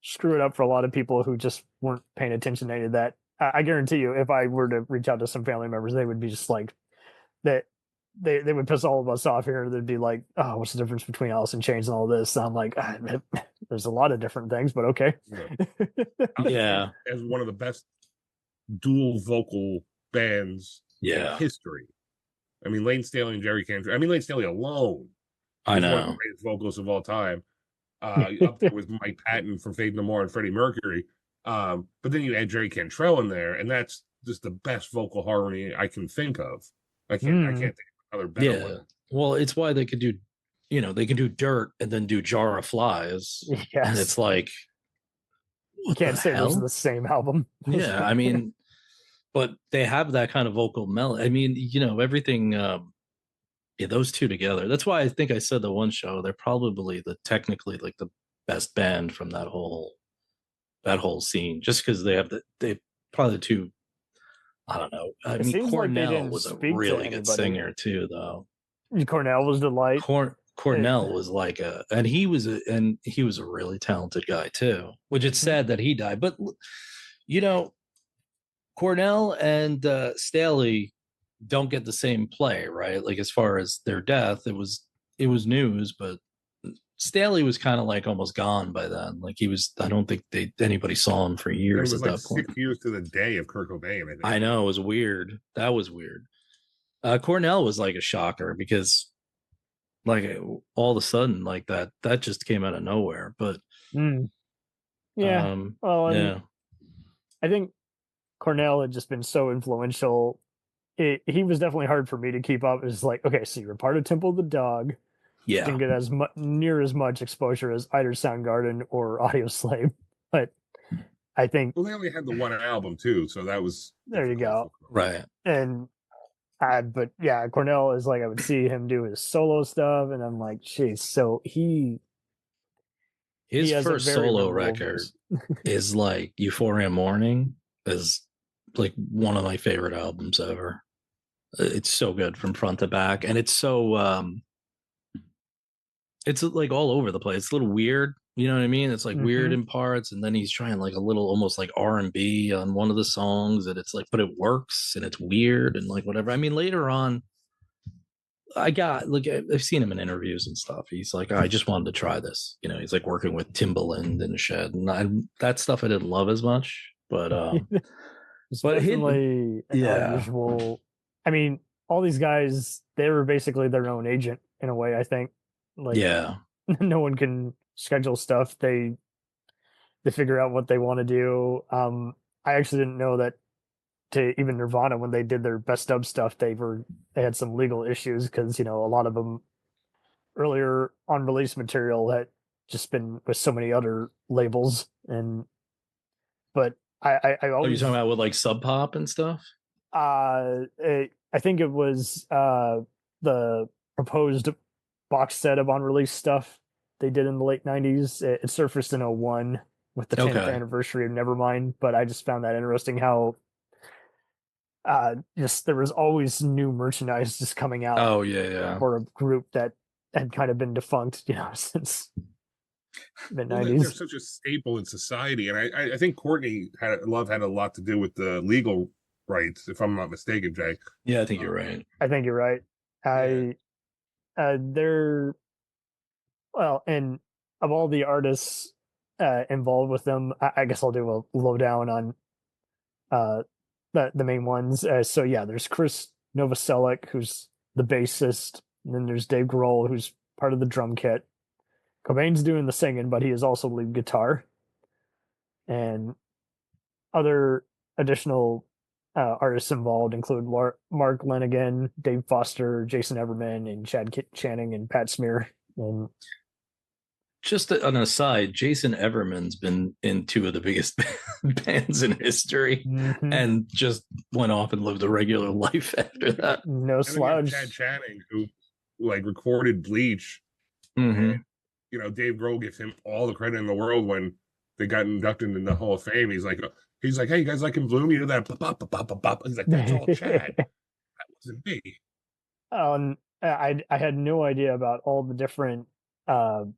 screw it up for a lot of people who just weren't paying attention to any of that. I guarantee you, if I were to reach out to some family members, they would be just like that. They would piss all of us off here. They'd be like, "Oh, what's the difference between Alice in Chains and all this?" And I'm like, "There's a lot of different things, but okay." Yeah. As one of the best dual vocal bands in history. I mean, Lane Staley and Jerry Cantrell. I mean, Lane Staley alone. I is one of know. the greatest vocalists of all time. Up there with Mike Patton from Faith No More and Freddie Mercury. But then you add Jerry Cantrell in there, and that's just the best vocal harmony I can think of. I can't think of another better one. Well, it's why they could do, they can do Dirt and then do Jar of Flies. Yes. And it's like, You can't say those are the same album. Yeah, I mean, but they have that kind of vocal melody. I mean, everything. Those two together. That's why I think I said the one show they're probably technically like the best band from that whole scene. Just because they probably the two. I don't know. I mean, Cornell was a really good singer too, though. Cornell was delight. Cornell was like and he was a really talented guy too. Which it's sad that he died, but Cornell and Staley don't get the same play, right? Like as far as their death, it was news, but Staley was kind of like almost gone by then. Like I don't think anybody saw him for years at that point. 6 years to the day of Kurt Cobain. I think. I know, it was weird. That was weird. Cornell was like a shocker because like all of a sudden like that just came out of nowhere. But yeah, I think Cornell had just been so influential. He was definitely hard for me to keep up. It's like, okay, so you're part of Temple of the Dog. Yeah. Didn't get near as much exposure as either Soundgarden or Audio Slave. But I think... Well, they only had the one album, too, so that was... There you go. Right. And... but yeah, Cornell is like, I would see him do his solo stuff, and I'm like, geez, so his first solo record is like Euphoria Morning is like one of my favorite albums ever. It's so good from front to back, and it's so it's like all over the place. It's a little weird, you know what I mean? It's like weird in parts, and then he's trying like a little almost like R&B on one of the songs, and it's like, but it works, and it's weird and like whatever. I mean, later on I've seen him in interviews and stuff. He's like, I just wanted to try this. He's like working with Timbaland and shit, and that stuff I didn't love as much, but definitely unusual. I mean, all these guys, they were basically their own agent in a way, I think. Like, no one can schedule stuff. They figure out what they want to do. I actually didn't know that to even Nirvana, when they did their best of stuff, they had some legal issues because a lot of them earlier on release material had just been with so many other labels. But I always... you're talking about with like Sub Pop and stuff? I think it was the proposed box set of on-release stuff they did in the late 90s. It surfaced in 01 with the 10th anniversary of Nevermind, but I just found that interesting how just there was always new merchandise just coming out for a group that had kind of been defunct, since the Well, they're 90s. such a staple in society, and I think Courtney Love had a lot to do with the legal rights, if I'm not mistaken, Jay. Yeah, I think you're right. I think you're right. They're well, and of all the artists involved with them, I guess I'll do a lowdown on the main ones. So yeah, there's Chris Novoselic, who's the bassist, and then there's Dave Grohl, who's part of the drum kit. Cobain's doing the singing, but he is also lead guitar. And other additional artists involved include Mark Lanigan, Dave Foster, Jason Everman, and Chad Channing and Pat Smear. And just an aside, Jason Everman's been in two of the biggest bands in history and just went off and lived a regular life after that. No slouch. Chad Channing, who recorded Bleach. And, Dave Grohl gives him all the credit in the world when they got inducted into the Hall of Fame. He's like, hey, you guys like In Bloom? You know that? He's like, that's all Chad. That wasn't me. I had no idea about all the different REM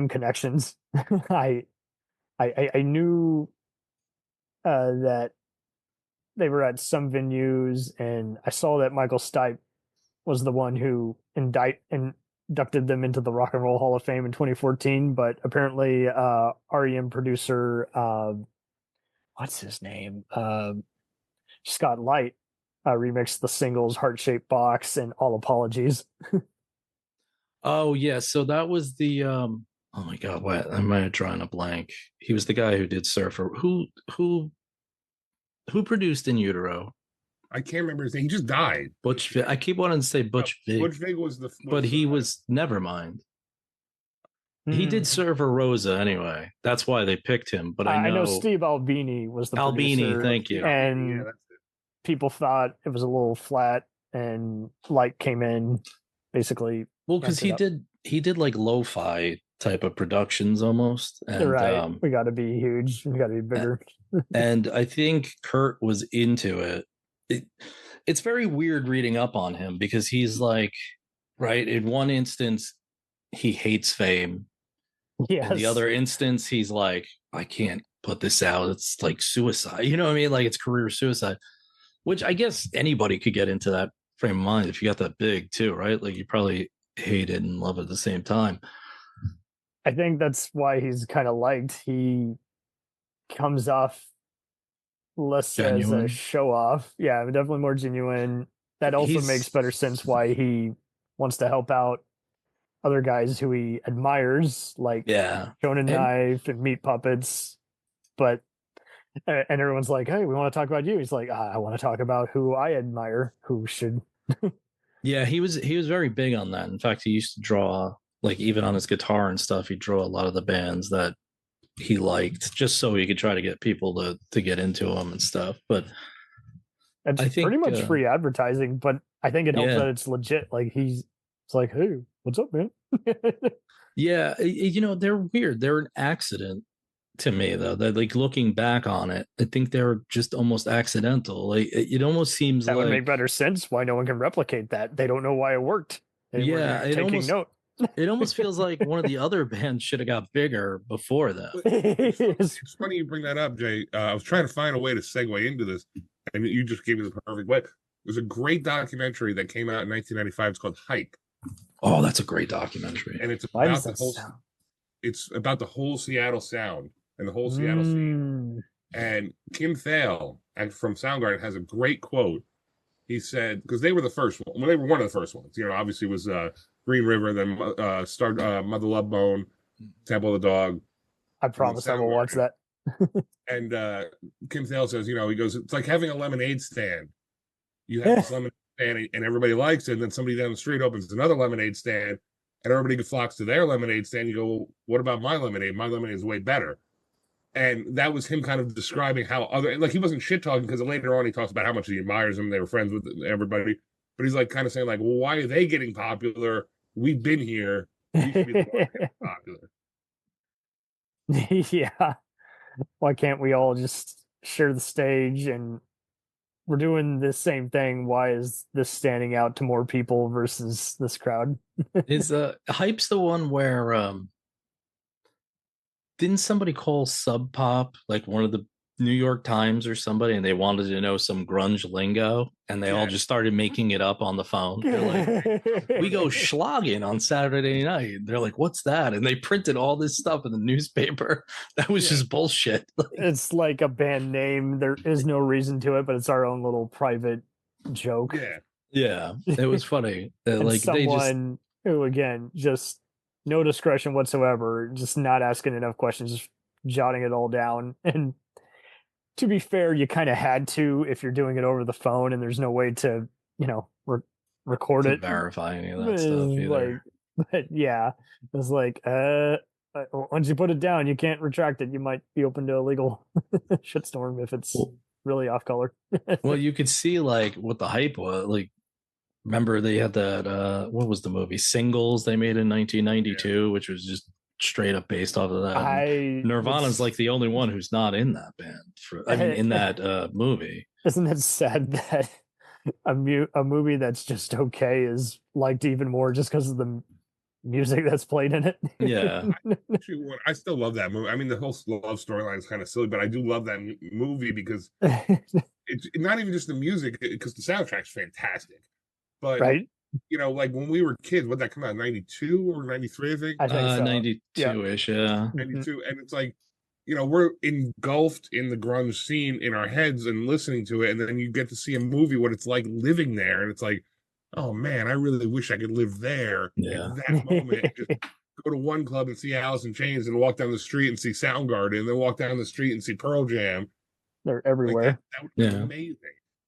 connections. I knew that they were at some venues, and I saw that Michael Stipe was the one who inducted them into the Rock and Roll Hall of Fame in 2014. But apparently, REM producer, what's his name, Scott Light, remixed the singles "Heart Shaped Box" and "All Apologies." Oh yeah, so that was the oh my god, what am I drawing a blank? He was the guy who did Surfer. Who produced In Utero? I can't remember his name. He just died. Butch Vig. I keep wanting to say Butch Vig. Butch Vig was but he was Nevermind. He did Surfer Rosa anyway. That's why they picked him. But I know Steve Albini was the Albini. producer, Thank you. And people thought it was a little flat, and Light came in, basically. Well, because he did like lo-fi type of productions almost. And, right. We got to be huge. We got to be bigger. And I think Kurt was into it. It's very weird reading up on him because he's like, right, in one instance, he hates fame. Yes. In the other instance, he's like, I can't put this out. It's like suicide. You know what I mean? Like it's career suicide, which I guess anybody could get into that frame of mind if you got that big too, right? Like you probably hate it and love it at the same time. I think that's why he's kind of liked. He comes off less genuine. As a show off. Yeah, definitely more genuine. That also makes better sense why he wants to help out other guys who he admires, like Shonen Knife and Meat Puppets. But and everyone's like, hey, we want to talk about you. He's like, I want to talk about who I admire, who should. Yeah, he was very big on that. In fact, he used to draw, like even on his guitar and stuff, he'd draw a lot of the bands that he liked, just so he could try to get people to get into him and stuff. But it's pretty much free advertising, but I think it helps that it's legit. Like it's like, hey, what's up, man? Yeah, they're weird. They're an accident to me, though. That like looking back on it, I think they're just almost accidental. Like it almost seems that would make better sense. Why no one can replicate that? They don't know why it worked. Taking note. It almost feels like one of the other bands should have got bigger before that. It's funny you bring that up, Jay. I was trying to find a way to segue into this, and you just gave me the perfect way. There's a great documentary that came out in 1995. It's called Hype. Oh, that's a great documentary. And it's about the whole Seattle sound and the whole Seattle scene. And Kim Thale from Soundgarden has a great quote. He said, because they were the first one. Well, they were one of the first ones. Obviously it was Green River, then Mother Love Bone, Temple of the Dog. I promise I will watch that. And Kim Thale says, he goes, it's like having a lemonade stand. You have this lemonade stand and everybody likes it, and then somebody down the street opens another lemonade stand and everybody flocks to their lemonade stand. You go, well, what about my lemonade? My lemonade is way better. And that was him kind of describing how he wasn't shit talking, because later on he talks about how much he admires them. They were friends with everybody. But he's like kind of saying like, well, why are they getting popular? We've been here. We should be the one getting popular. Yeah. Why can't we all just share the stage and we're doing this same thing. Why is this standing out to more people versus this crowd? Is Hype's the one where didn't somebody call Sub Pop like one of the New York Times or somebody, and they wanted to know some grunge lingo, and they all just started making it up on the phone. They're like, we go schlogging on Saturday night. They're like, what's that? And they printed all this stuff in the newspaper. That was just bullshit. It's like a band name. There is no reason to it, but it's our own little private joke. Yeah, it was funny. Like someone who, again, just no discretion whatsoever, just not asking enough questions, just jotting it all down. And to be fair, you kind of had to if you're doing it over the phone and there's no way to, record it, verify any of that stuff either. But yeah, it was like, once you put it down, you can't retract it. You might be open to a legal shitstorm if it's really off color. Well, you could see like what the hype was. Like, remember they had that what was the movie Singles they made in 1992, which was just straight up based off of that. Nirvana's like the only one who's not in that band in that movie. Isn't it sad that a movie that's just okay is liked even more just because of the music that's played in it? Yeah. I still love that movie. I mean, the whole love storyline is kind of silly, but I do love that movie because it's not even just the music, because the soundtrack's fantastic. But right, like when we were kids, what that come out 92 or 93, I think. I think so. 92-ish, yeah. 92, and it's like, we're engulfed in the grunge scene in our heads and listening to it, and then you get to see a movie what it's like living there, and it's like, oh man, I really wish I could live there. Yeah. At that moment, just go to one club and see Alice in Chains, and walk down the street and see Soundgarden, and then walk down the street and see Pearl Jam. They're everywhere. That would be amazing.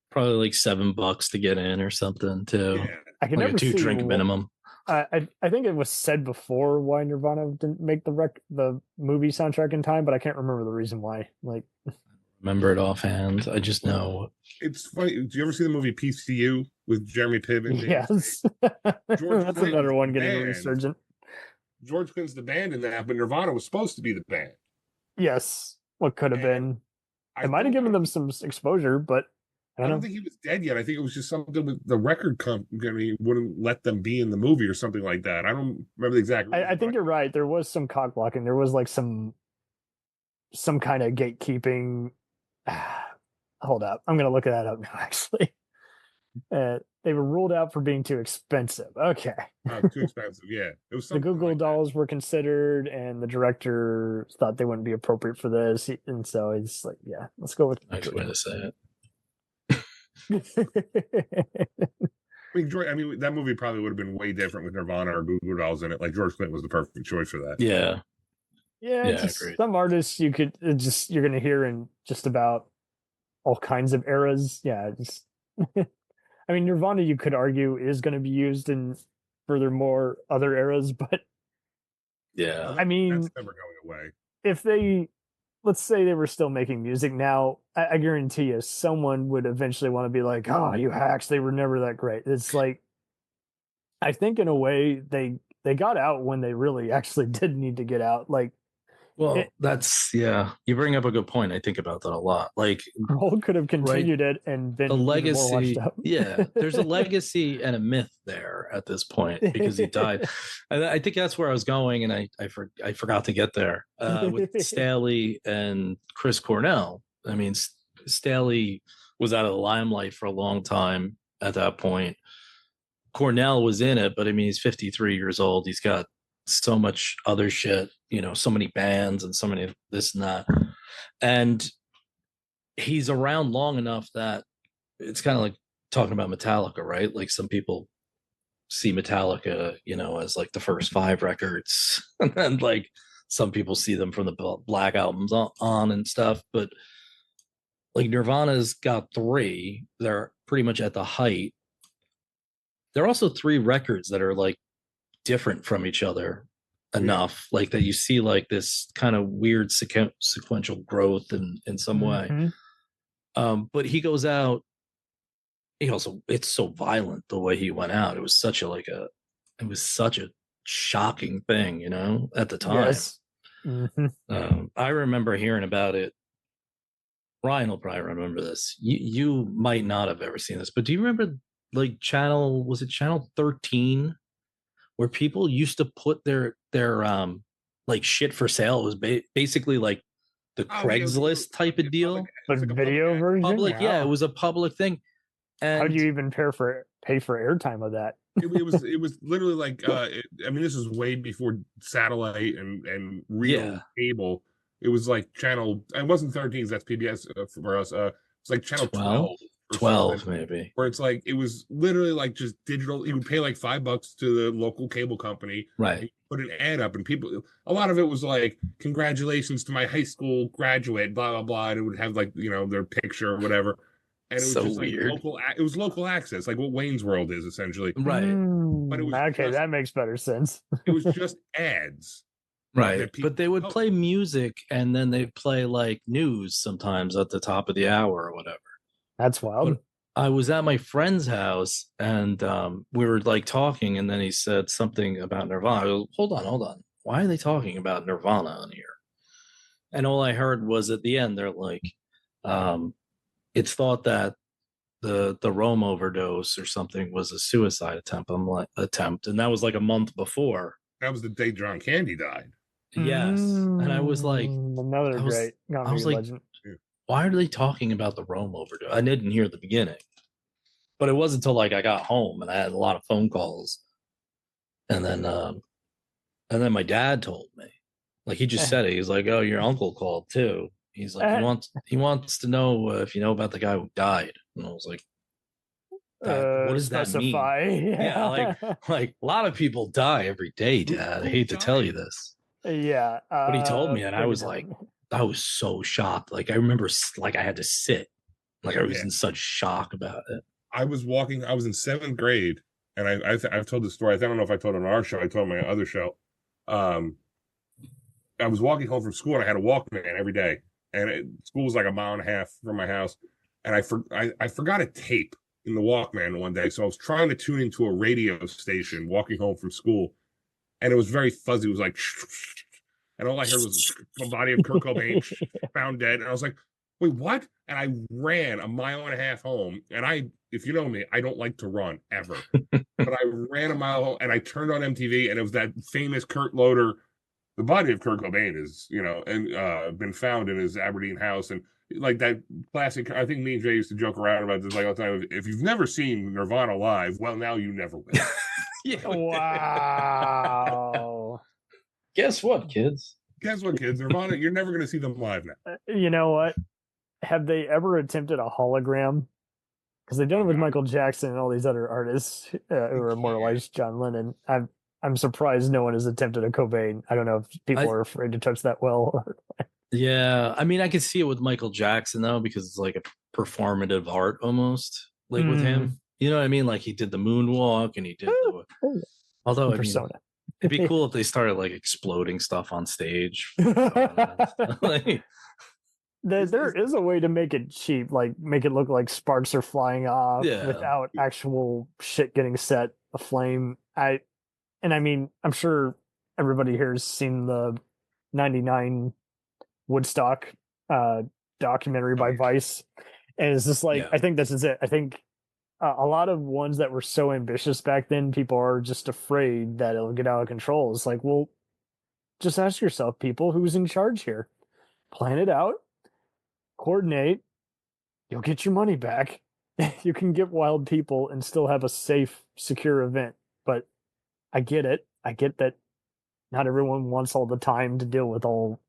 Probably like $7 to get in or something too. Yeah. I can like never a 2-drink minimum. I think it was said before why Nirvana didn't make the movie soundtrack in time, but I can't remember the reason why. Like, remember it offhand. I just know. It's funny. Do you ever see the movie PCU with Jeremy Piven? Yes. That's another one getting a resurgent. George Clinton's the band in that, but Nirvana was supposed to be the band. Yes. What could have been. It might have given them some exposure, but I don't think he was dead yet. I think it was just something with the record company wouldn't let them be in the movie or something like that. I don't remember the exact reason. I think you're right. There was some cock blocking. There was like some kind of gatekeeping. Hold up. I'm going to look that up now, actually. They were ruled out for being too expensive. Okay. Too expensive, yeah. It was the Google Dolls were considered, and the director thought they wouldn't be appropriate for this. And so he's like, yeah, let's go with Nice way to say it. I mean, that movie probably would have been way different with Nirvana or Google Dolls in it. Like George Clinton was the perfect choice for that. Yeah. Some artists you're going to hear in just about all kinds of eras. Yeah, just I mean, Nirvana, you could argue, is going to be used in furthermore other eras, but yeah, I mean, that's never going away. If let's say they were still making music now, I guarantee you someone would eventually want to be like, oh, you hacks, they were never that great. It's like, I think in a way they got out when they really actually did need to get out. Like, well, you bring up a good point. I think about that a lot. Like, Grohl could have continued it and been a legacy. Yeah, there's a legacy and a myth there at this point because he died. And I think that's where I was going, and I forgot to get there with Staley and Chris Cornell. I mean, Staley was out of the limelight for a long time at that point. Cornell was in it, but I mean, he's 53 years old. He's got so much other shit, so many bands and so many this and that. And he's around long enough that it's kind of like talking about Metallica, right? Like some people see Metallica, as like the first 5 records. And then like some people see them from the Black albums on and stuff. But like Nirvana's got 3. They're pretty much at the height. There are also 3 records that are like different from each other enough, like that you see like this kind of weird sequential growth in some way. But he goes out, it's so violent the way he went out. It was such a shocking thing, at the time. Yes. I remember hearing about it Ryan will probably remember this. You might not have ever seen this, but do you remember like was it channel 13 where people used to put their like shit for sale? It was basically like the Craigslist type of deal. But video version? Public, yeah, it Wow. was a public thing. And How do you even pay for airtime of that? It was literally like I mean, this is way before satellite and real cable. It was like channel. It wasn't 13. That's PBS for us. It's like channel 12 maybe. Where it's like it was literally like just digital. You would pay like $5 to the local cable company, right? Put an ad up, and people. A lot of it was like, "Congratulations to my high school graduate," blah blah blah, and it would have like their picture or whatever. And it was so just weird. Like local. It was local access, like what Wayne's World is essentially, right? But it was okay. That makes better sense. It was just ads. Right. But they would play music and then they'd play like news sometimes at the top of the hour or whatever. That's wild. But I was at my friend's house and we were like talking and then he said something about Nirvana. I go, hold on. Why are they talking about Nirvana on here? And all I heard was at the end, they're like, it's thought that the Rome overdose or something was a suicide attempt. And that was like a month before. That was the day John Candy died. Yes. And I was like, another great I was like, legend. Why are they talking about the Rome overdose? I didn't hear the beginning, but it wasn't until like I got home and I had a lot of phone calls, and then my dad told me, like he just said it. He's like, "Oh, your uncle called too." He's like, he wants to know if you know about the guy who died, and I was like, what does that mean? Yeah, like a lot of people die every day, Dad. I hate to tell you this. Yeah. But he told me, and I was like, I was so shocked. Like I remember, like I had to sit, like I was in such shock about it. I was in 7th grade, and I've told this story. I don't know if I told it on our show. I told it on my other show. I was walking home from school, and I had a Walkman every day, and school was like a mile and a half from my house, and I forgot a tape in the Walkman one day, so I was trying to tune into a radio station walking home from school, and it was very fuzzy. It was like, and all I heard was the body of Kurt Cobain found dead, and I was like, wait, what? And I ran a mile and a half home, and if you know me, I don't like to run ever, but I ran a mile home, and I turned on MTV, and it was that famous Kurt Loder. The body of Kurt Cobain is, been found in his Aberdeen house, and like that classic. I think me and Jay used to joke around about this like all the time. If you've never seen Nirvana live, well, now you never will. Yeah. Wow. Guess what, kids? Nirvana, you're never going to see them live now. You know what? Have they ever attempted a hologram? Because they've done it with Michael Jackson and all these other artists who are immortalized. John Lennon. I'm surprised no one has attempted a Cobain. I don't know if people are afraid to touch that well. Yeah, I mean, I can see it with Michael Jackson though, because it's like a performative art almost, like with him. You know what I mean? Like he did the moonwalk and he did although I mean, it'd be cool if they started like exploding stuff on stage. There is a way to make it cheap, like make it look like sparks are flying off without actual shit getting set aflame. I mean, I'm sure everybody here has seen the 99 Woodstock documentary by Vice. And it's just like, I think this is it. I think a lot of ones that were so ambitious back then, people are just afraid that it'll get out of control. It's like, well, just ask yourself, people, who's in charge here? Plan it out, coordinate, you'll get your money back. You can get wild people and still have a safe, secure event. But I get it. I get that not everyone wants all the time to deal with all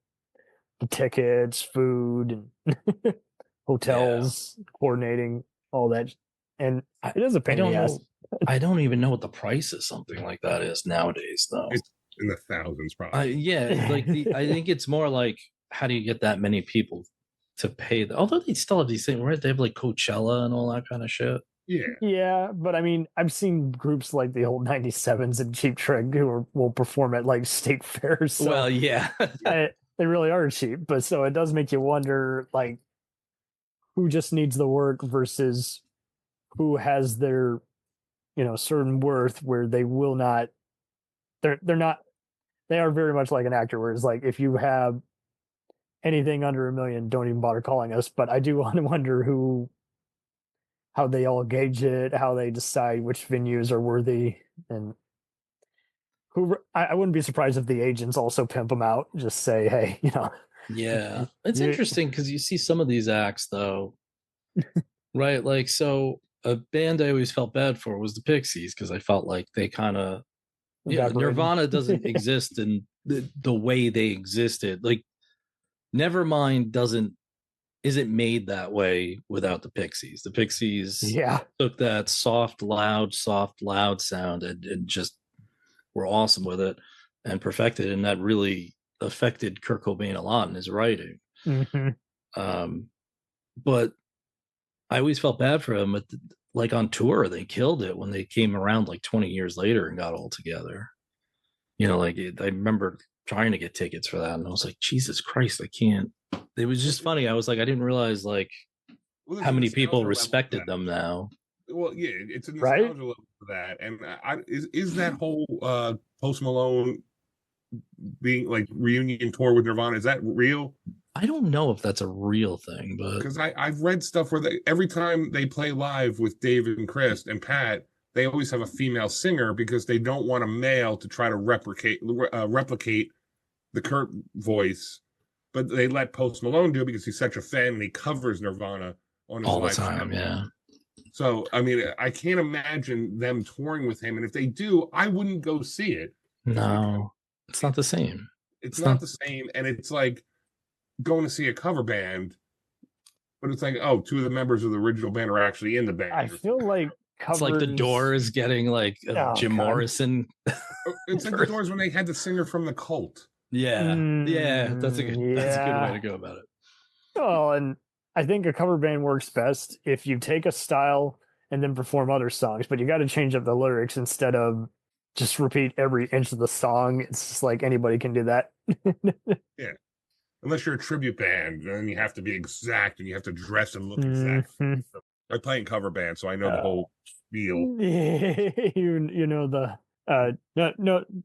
the tickets, food, and hotels, coordinating all that. And it is a pain in the ass. I don't even know what the price of something like that is nowadays, though. It's in the thousands, probably. I think it's more like, how do you get that many people to pay? Although they still have these things, right? They have like Coachella and all that kind of shit. Yeah, but I mean, I've seen groups like the old 97s and Cheap Trick who will perform at like state fairs. So well, yeah. They really are cheap, but so it does make you wonder, like, who just needs the work versus who has their, certain worth where they will not, they are very much like an actor, where it's like, if you have anything under 1 million, don't even bother calling us. But I do want to wonder how they all gauge it, how they decide which venues are worthy, and I wouldn't be surprised if the agents also pimp them out. Just say, hey, Yeah, it's you- interesting because you see some of these acts though, right? Like, so a band I always felt bad for was the Pixies because I felt like they kind of, evaporated. Nirvana doesn't exist in the way they existed. Like, Nevermind isn't made that way without the Pixies. The Pixies Yeah. took that soft, loud sound and just were awesome with it and perfected it, and that really affected Kurt Cobain a lot in his writing. Mm-hmm. But I always felt bad for him. Like on tour, they killed it when they came around like 20 years later and got all together. I remember trying to get tickets for that, and I was like, Jesus Christ, I can't. It was just funny. I was like, I didn't realize how many people respected them now. Well, yeah, it's a Right? nostalgia level for that. And is that whole Post Malone being like reunion tour with Nirvana, is that real? I don't know if that's a real thing, but Because I've read stuff where every time they play live with David and Chris and Pat, they always have a female singer because they don't want a male to try to replicate the Kurt voice. But they let Post Malone do it because he's such a fan and he covers Nirvana on his all the live time, show. yeah. So, I mean, I can't imagine them touring with him. And if they do, I wouldn't go see it. No, it's not the same. It's not the same. And it's like going to see a cover band, but it's like, oh, two of the members of the original band are actually in the band. I feel like It's like the Doors getting like Jim Morrison. It's like the Doors when they had the singer from the Cult. Yeah, that's a good way to go about it. Well, and I think a cover band works best if you take a style and then perform other songs, but you got to change up the lyrics instead of just repeat every inch of the song. It's just like anybody can do that. Yeah. Unless you're a tribute band, then you have to be exact and you have to dress and look exact. I play in cover band, so I know the whole spiel. you know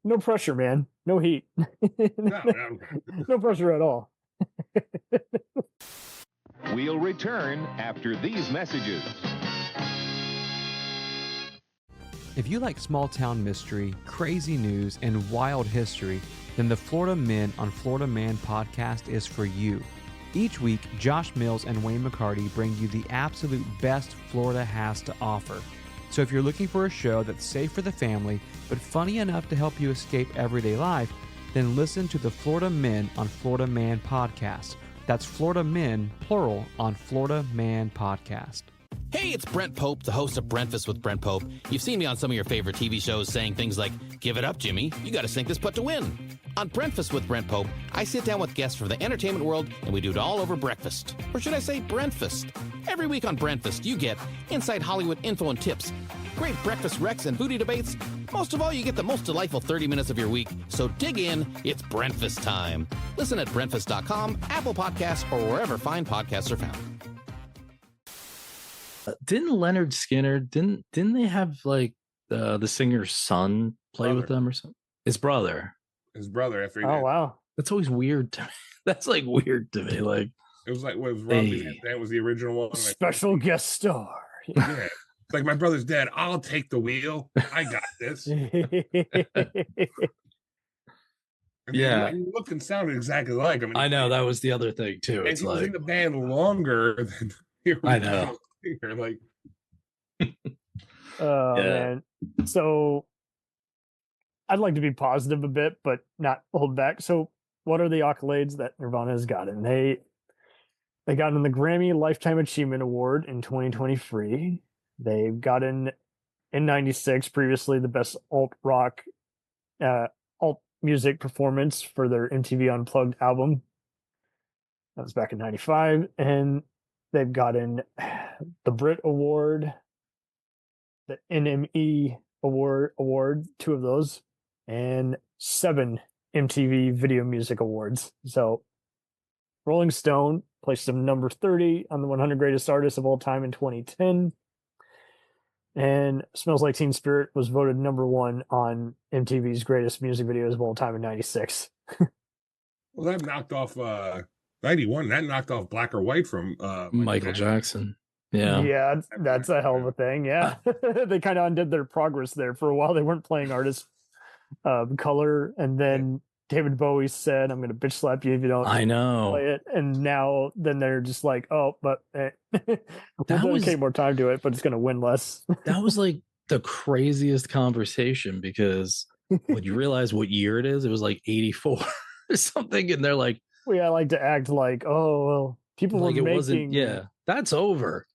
no pressure, man. No heat. No pressure at all. We'll return after these messages. If you like small town mystery, crazy news, and wild history, then the Florida Men on Florida Man podcast is for you. Each week, Josh Mills and Wayne McCarty bring you the absolute best Florida has to offer. So if you're looking for a show that's safe for the family, but funny enough to help you escape everyday life, then listen to the Florida Men on Florida Man podcast. That's Florida Men, plural, on Florida Man podcast. Hey, it's Brent Pope, the host of Breakfast with Brent Pope. You've seen me on some of your favorite TV shows saying things like, give it up, Jimmy, you gotta sink this putt to win. On Breakfast with Brent Pope, I sit down with guests from the entertainment world and we do it all over breakfast. Or should I say Brentfast? Every week on Brentfast, you get inside Hollywood info and tips, great breakfast recs and foodie debates. Most of all, you get the most delightful 30 minutes of your week. So dig in, it's Brentfast time. Listen at Brentfast.com, Apple Podcasts, or wherever fine podcasts are found. Didn't Leonard Skinner, didn't they have like the singer's son play with them or something? His brother After he Oh, did. wow. That's always weird to me. That's like weird to me. Like, It was like, what was Rob that was the original one. Special guest star. Yeah. It's like, my brother's dead. I'll take the wheel. I got this. Yeah. He looked and sounded exactly like him. I know, that was the other thing too. And It's he was like, in the band longer than I know. Like, Oh, Yeah. man. So I'd like to be positive a bit, but not hold back. So what are the accolades that Nirvana has gotten? They got in the Grammy Lifetime Achievement Award in 2023. They've gotten in 96 previously the best alt rock alt music performance for their MTV Unplugged album. That was back in 95. And they've gotten the Brit Award, the NME Award, 2 of those, and 7 MTV Video Music Awards. So Rolling Stone placed them number 30 on the 100 Greatest Artists of All Time in 2010. And Smells Like Teen Spirit was voted number 1 on MTV's Greatest Music Videos of All Time in 96. well, that knocked off 91. That knocked off Black or White from Michael Jackson. Yeah. Yeah, that's a hell of a thing. Yeah. They kind of undid their progress there. For a while, they weren't playing artists color. And then David Bowie said, I'm going to bitch slap you if you don't play it. And now, then they're just like, oh, but we'll dedicate more time to it, but it's going to win less. That was like the craziest conversation because when you realize what year it is, it was like 84 or something. And they're like, I like to act like, oh, well, people like were it making. Wasn't, that's over.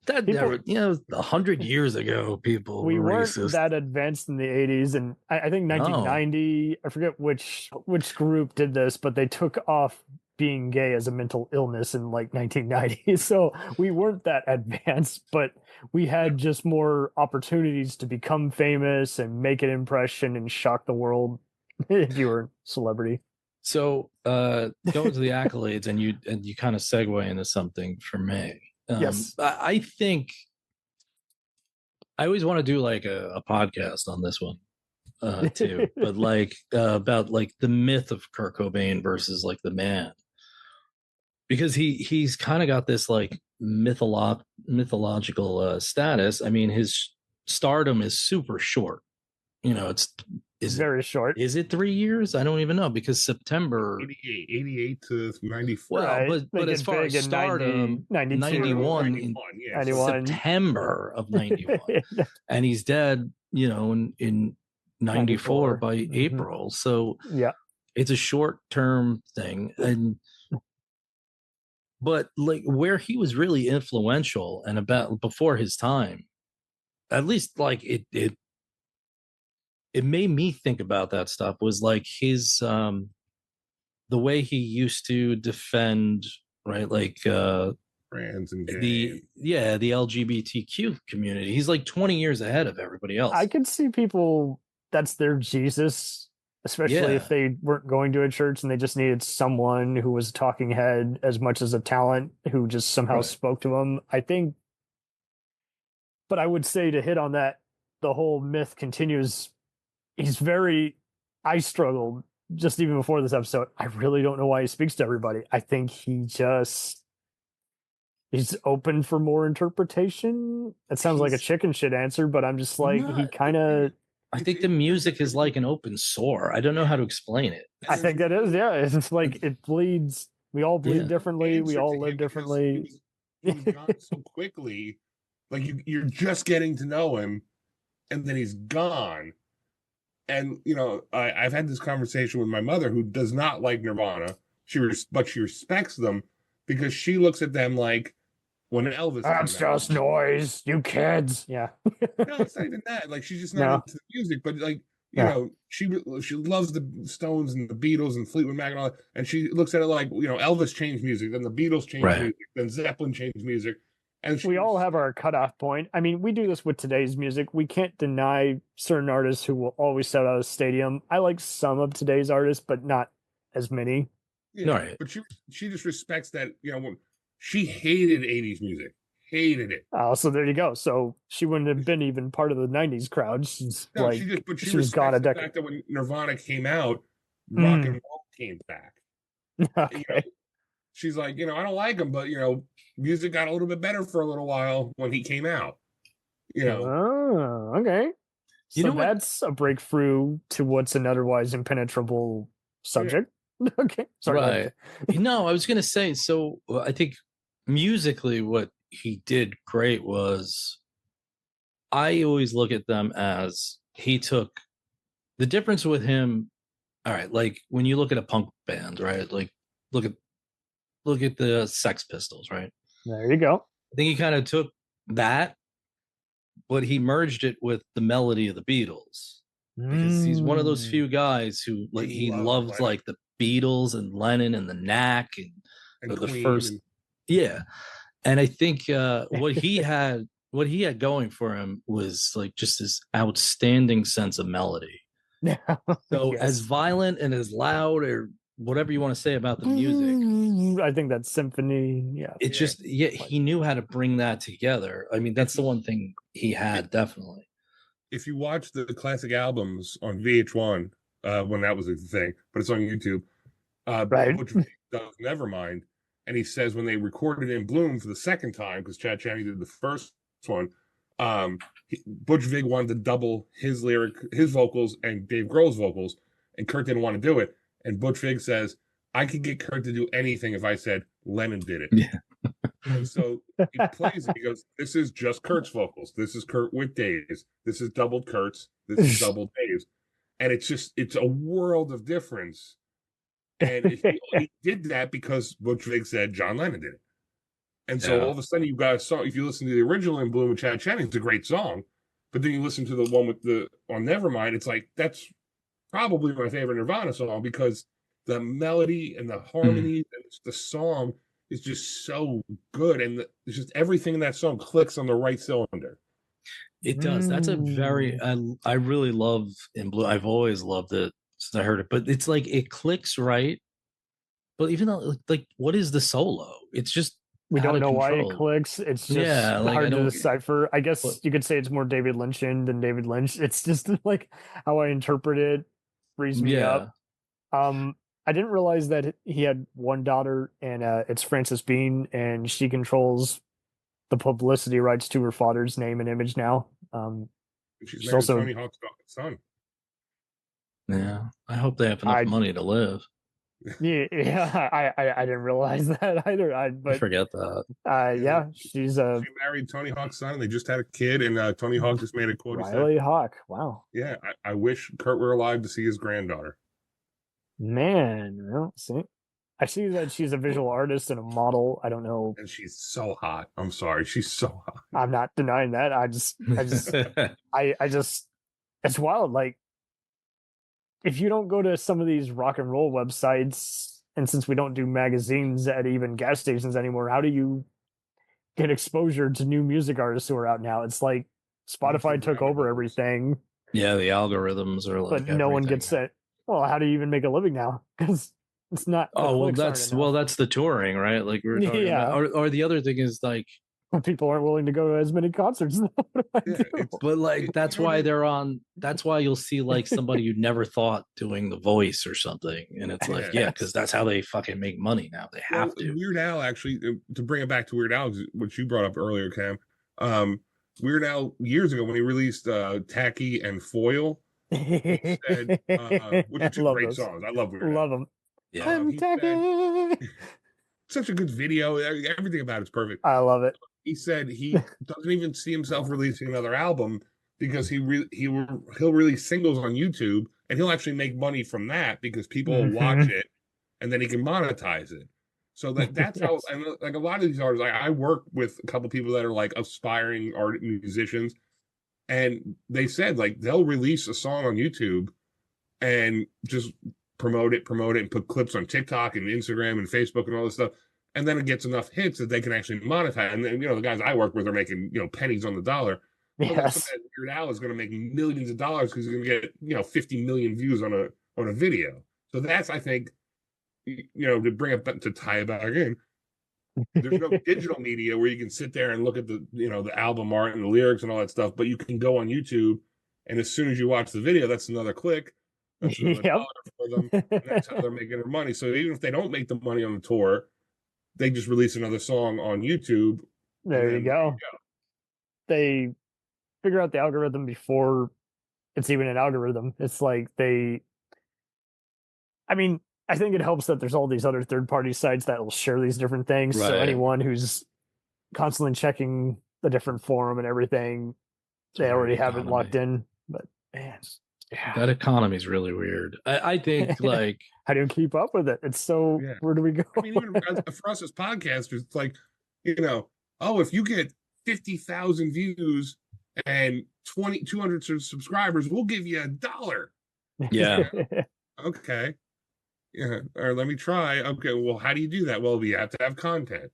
That people, never, 100 years ago, people we were weren't racist. that advanced in the 80s. And I think 1990, I forget which group did this, but they took off being gay as a mental illness in like 1990. So we weren't that advanced, but we had just more opportunities to become famous and make an impression and shock the world if you were a celebrity. So going to the accolades, and you kind of segue into something for me. Yes, I think I always want to do like a podcast on this one too, but like about like the myth of Kurt Cobain versus like the man, because he's kind of got this like mythological status. I mean, his stardom is super short. Is very short. Is it 3 years? I don't even know, because September 88 to 94. Well, right. but as far as stardom, 91, September of 91, and he's dead, in 94 by April. So yeah, it's a short-term thing, but like where he was really influential and about before his time, at least like it made me think about that stuff, was like his the way he used to defend, right, like trans and the LGBTQ community. He's like 20 years ahead of everybody else. I could see people, that's their Jesus, especially if they weren't going to a church and they just needed someone who was a talking head as much as a talent who just somehow spoke to them. I think, but I would say, to hit on that, the whole myth continues. I struggled just even before this episode. I really don't know why he speaks to everybody. I think he's open for more interpretation. It sounds like a chicken shit answer, but I'm just like, he kind of. I think the music is like an open sore. I don't know how to explain it. I think that is, it's like it bleeds. We all bleed differently. We all live differently. He's gone so quickly. Like you're just getting to know him, and then he's gone. And I've had this conversation with my mother, who does not like Nirvana. But she respects them because she looks at them like when Elvis. That's just noise, you kids. Yeah. No, it's not even that. Like, she's just not into the music, but like she loves the Stones and the Beatles and Fleetwood Mac and all that. And she looks at it like Elvis changed music, then the Beatles changed music, then Zeppelin changed music. And we all have our cutoff point. I mean, we do this with today's music. We can't deny certain artists who will always sell out a stadium. I like some of today's artists, but not as many. Yeah, right. But she just respects that. She hated 80s music, hated it. Oh, so there you go. So she wouldn't have been even part of the 90s crowd. She was gone a decade. The fact that when Nirvana came out, rock and roll came back. Okay. She's like, I don't like him, but music got a little bit better for a little while when he came out. Oh, okay. So that's a breakthrough to what's an otherwise impenetrable subject. Yeah. Okay. Sorry. Right. No, I was going to say, so I think musically what he did great was, I always look at them as he took the difference with him. All right. Like when you look at a punk band, right? Like look at the Sex Pistols, right? There you go. I think he kind of took that, but he merged it with the melody of the Beatles, because he's one of those few guys who like he loves like the Beatles and Lennon and the Knack and the first, and I think what he had going for him was like just this outstanding sense of melody. So as violent and as loud or whatever you want to say about the music, I think that's symphony. It's just he knew how to bring that together. I mean, that's the one thing he had, definitely. If you watch the classic albums on VH1, when that was a thing, but it's on YouTube, right? Which does Nevermind. and he says when they recorded In Bloom for the second time, because Chad Channing did the first one, Butch Vig wanted to double his vocals and Dave Grohl's vocals, and Kurt didn't want to do it. And Butch Vig says, I could get Kurt to do anything if I said Lennon did it. Yeah. And so he plays it. He goes, this is just Kurt's vocals. This is Kurt with Dave's. This is doubled Kurt's. This is doubled Dave's. And it's a world of difference. And he did that because Butch Vig said John Lennon did it. And so all of a sudden you've got a song. If you listen to the original In Bloom with Chad Channing, it's a great song. But then you listen to the one on Nevermind, it's like, that's probably my favorite Nirvana song because the melody and the harmony and the song is just so good. And it's just everything in that song clicks on the right cylinder. It does. That's a very, I really love In Bloom. I've always loved it since I heard it, but it's like, it clicks right. But even though, like, what is the solo? It's just, we don't know why it clicks. It's just hard to decipher. I guess you could say it's more David Lynchian than David Lynch. It's just like how I interpret it frees me up. I didn't realize that he had one daughter, and it's Frances Bean, and she controls the publicity rights to her father's name and image now. She's also Tony Hawk's son. Yeah, I hope they have enough money to live. Yeah, I didn't realize that either. I forget that. Yeah, she married Tony Hawk's son, and they just had a kid, and Tony Hawk just made a quote. Riley Hawk. Wow. Yeah, I wish Kurt were alive to see his granddaughter. Man, well, see, I see that she's a visual artist and a model. I don't know, and she's so hot. I'm sorry, she's so hot. I'm not denying that. I just, it's wild. Like, if you don't go to some of these rock and roll websites, and since we don't do magazines at even gas stations anymore, how do you get exposure to new music artists who are out now? It's like Spotify took over everything. Yeah, the algorithms are like, but no one gets it. Well, how do you even make a living now? Because it's not. That's the touring, right? Like we were talking about. Or the other thing is like people aren't willing to go to as many concerts. But like that's why they're on. That's why you'll see like somebody you never thought doing The Voice or something, and it's like because that's how they fucking make money now. They have to. Weird Al, actually, to bring it back to Weird Al, which you brought up earlier, Cam. Weird Al years ago when he released Tacky and Foil. He said, which are two great songs. I love Weird Al. Love them. Yeah, I'm tacky. Such a good video. Everything about it's perfect. I love it. He said he doesn't even see himself releasing another album because he'll release singles on YouTube and he'll actually make money from that because people will watch it and then he can monetize it. So that's how. And like a lot of these artists, I work with a couple people that are like aspiring art musicians. And they said like they'll release a song on YouTube and just promote it and put clips on TikTok and Instagram and Facebook and all this stuff. And then it gets enough hits that they can actually monetize. And then, the guys I work with are making, pennies on the dollar. Yes. Weird Al is going to make millions of dollars because he's going to get, 50 million views on a video. So that's, I think, to bring it to tie it back in. There's no digital media where you can sit there and look at the album art and the lyrics and all that stuff, but you can go on YouTube, and as soon as you watch the video, that's another click. That's another dollar for them. And that's how they're making their money. So even if they don't make the money on the tour, they just release another song on YouTube. There you go. They figure out the algorithm before it's even an algorithm. It's like I think it helps that there's all these other third-party sites that will share these different things. Right. So anyone who's constantly checking the different forum and everything, they already have it locked in. But man, that economy is really weird. I think like how do you keep up with it? It's so where do we go? I mean, even for us as podcasters, it's like if you get 50,000 views and 200 subscribers, we'll give you $1. Yeah. Okay. Yeah, or let me try. Okay, well, how do you do that? Well, we have to have content.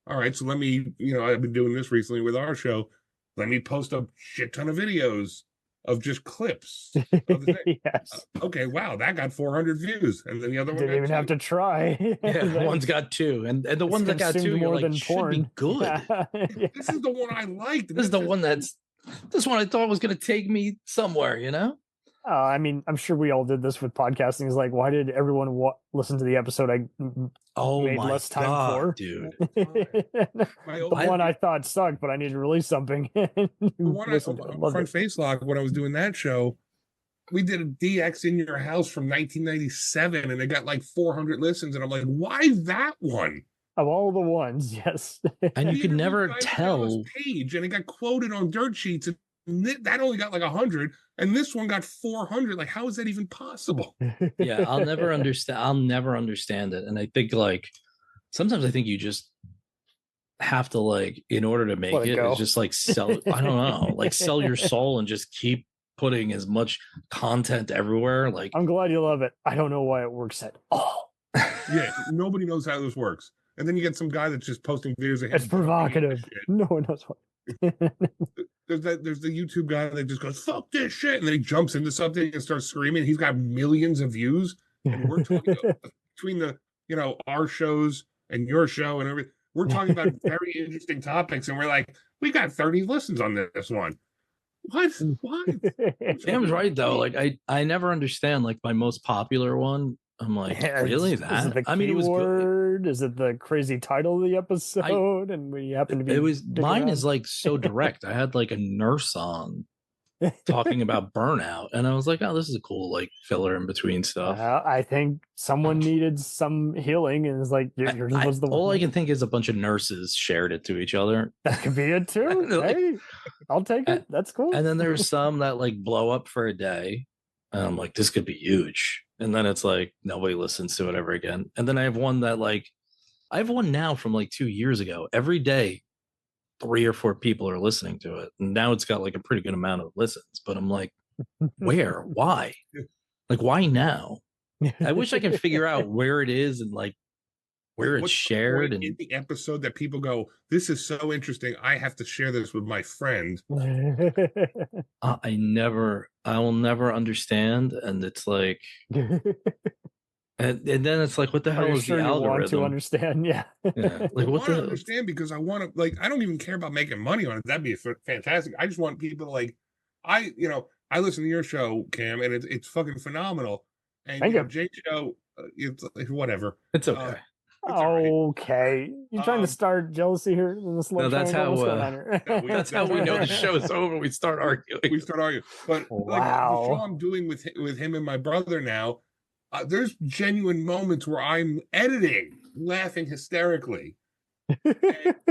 All right, so let me, I've been doing this recently with our show. Let me post a shit ton of videos of just clips of the thing. Yes. Okay, wow, that got 400 views, and then the other one didn't even have to try. Yeah, one's got 2, and the one that got 2, more like, than should porn. be good. Yeah. This is the one I liked. This is the one this one I thought was going to take me somewhere. I mean, I'm sure we all did this with podcasting. It's like, why did everyone listen to the episode I made my less time God, for? dude. The one I thought sucked, but I need to release something. The one Front Face Lock, when I was doing that show, we did a DX in your house from 1997, and it got like 400 listens, and I'm like, why that one? Of all the ones, yes. And you could never tell. Page, and it got quoted on dirt sheets, and that only got like 100, and this one got 400. Like, how is that even possible? Yeah, I'll never understand it. And I think, like, sometimes I think you just have to, like, in order to make it, it's just like sell. I don't know, like sell your soul and just keep putting as much content everywhere. Like, I'm glad you love it. I don't know why it works at all. Yeah, nobody knows how this works. And then you get some guy that's just posting videos of him. It's provocative. No one knows what. There's the YouTube guy that just goes, fuck this shit, and then he jumps into something and starts screaming. He's got millions of views, and we're talking between the, you know, our shows and your show and everything, we're talking about very interesting topics, and we're like, we got 30 listens on this one. What? Sam's right though. Like, I never understand, like, my most popular one. I'm like, really? That? Is it the it was good. Is it the crazy title of the episode? And we happen to be. It was mine. Is like so direct. I had like a nurse on talking about burnout, and I was like, oh, this is a cool like filler in between stuff. I think someone needed some healing, and it's like yours was the all I can think is a bunch of nurses shared it to each other. That could be it too. Hey, I'll take it. That's cool. And then there's some that like blow up for a day. And I'm like, this could be huge. And then it's like nobody listens to it ever again. And then I have one that like I have one now from like 2 years ago. Every day 3 or 4 people are listening to it. And now it's got like a pretty good amount of listens. But I'm like, where? Why? Like, why now? I wish I could figure out where it is and like where it's shared. And in the episode that people go, this is so interesting, I have to share this with my friend. I will never understand. And it's like, and then it's like, what the hell is the algorithm? Want to understand? Yeah. Like, what the understand, because I want to, like, I don't even care about making money on it. That'd be fantastic. I just want people to like, I listen to your show, Cam, and it's fucking phenomenal. And Thank you. Jake's show, it's whatever. It's okay. Okay, you trying to start jealousy here? No, that's how. That's how we know the show is over. We start arguing. But like the show I'm doing with him and my brother now, there's genuine moments where I'm editing, laughing hysterically.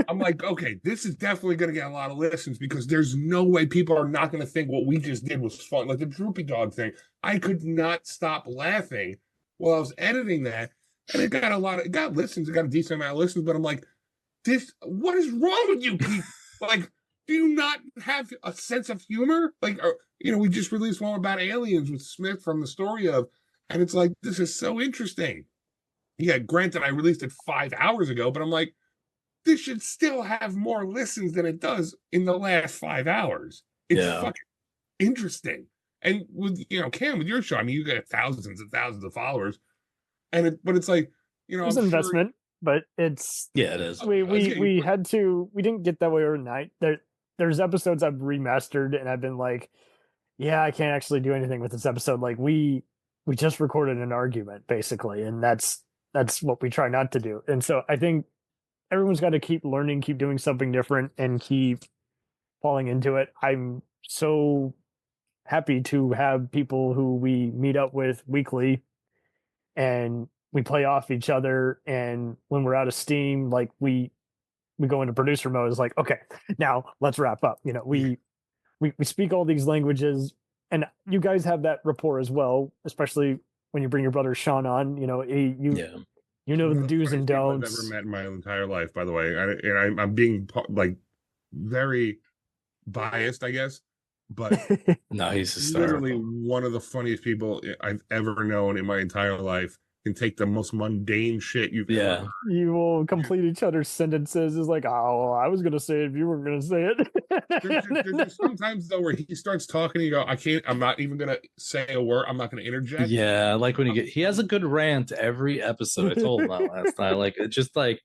I'm like, okay, this is definitely going to get a lot of listens because there's no way people are not going to think what we just did was fun. Like the Droopy Dog thing, I could not stop laughing while I was editing that. And it got listens, it got a decent amount of listens, but I'm like, what is wrong with you, Keith? Like, do you not have a sense of humor? Like, we just released one about aliens with Smith from the Story Of, and it's like, this is so interesting. Yeah, granted, I released it 5 hours ago, but I'm like, this should still have more listens than it does in the last 5 hours. It's fucking interesting. And with, Cam, with your show, I mean, you got thousands and thousands of followers. But it's like, it's an investment, but it's it is. We had to. We didn't get that way overnight. There's episodes I've remastered, and I've been like, yeah, I can't actually do anything with this episode. Like we just recorded an argument basically, and that's what we try not to do. And so I think everyone's got to keep learning, keep doing something different, and keep falling into it. I'm so happy to have people who we meet up with weekly. And we play off each other, and when we're out of steam, like we go into producer mode. It's like, okay, now let's wrap up. We speak all these languages, and you guys have that rapport as well, especially when you bring your brother Sean on. You know the do's and don'ts. I've ever met in my entire life, by the way, and I'm being like very biased, I guess. But no, he's hysterical. Literally one of the funniest people I've ever known in my entire life. Can take the most mundane shit you've ever heard. You will complete each other's sentences. It's like, oh, I was gonna say it if you were gonna say it. There's sometimes though where he starts talking and you go, I'm not even gonna say a word, I'm not gonna interject. Yeah, like when he has a good rant every episode. I told him that last time. Like it's just like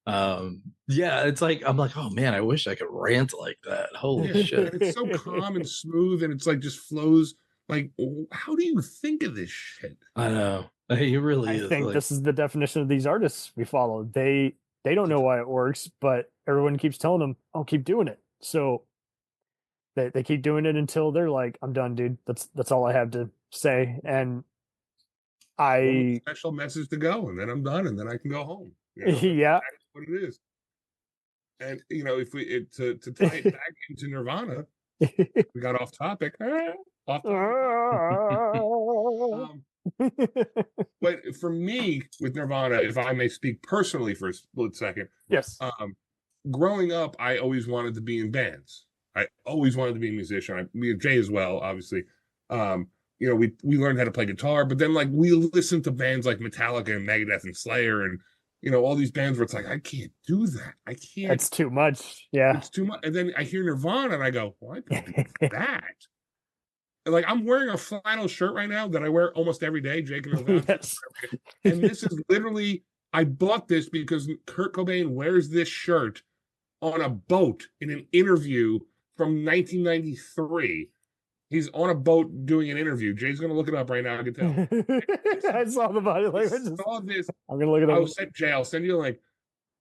it's like I'm like, oh man, I wish I could rant like that. Holy shit. And it's so calm and smooth, and it's like just flows Like, how do you think of this shit? I know. He really I is. think like, this is the definition of these artists we follow. They don't know why it works, but everyone keeps telling them, "Oh, keep doing it." So they keep doing it until they're like, "I'm done, dude. That's all I have to say." And One I, special message to go, and then I'm done, and then I can go home. You know, yeah, that's what it is. And you know, if to tie it back into Nirvana, we got off topic. Off topic. But for me, with Nirvana, if I may speak personally for a split second, yes, growing up, I always wanted to be in bands. I always wanted to be a musician. Me and Jay as well, obviously. You know, we learned how to play guitar, but then like we listened to bands like Metallica and Megadeth and Slayer and you know all these bands where it's like I can't do that. I can't. that's too much. Yeah, It's too much. And then I hear Nirvana and I go, well, I can do that. Like I'm wearing a flannel shirt right now that I wear almost every day, Jake and Nirvana. yes. And this is literally, I bought this because Kurt Cobain wears this shirt on a boat in an interview from 1993. He's on a boat doing an interview. Jay's going to look it up right now. I can tell. I saw the body language. I saw this. I'm gonna look it up. Jay, I'll send you a link.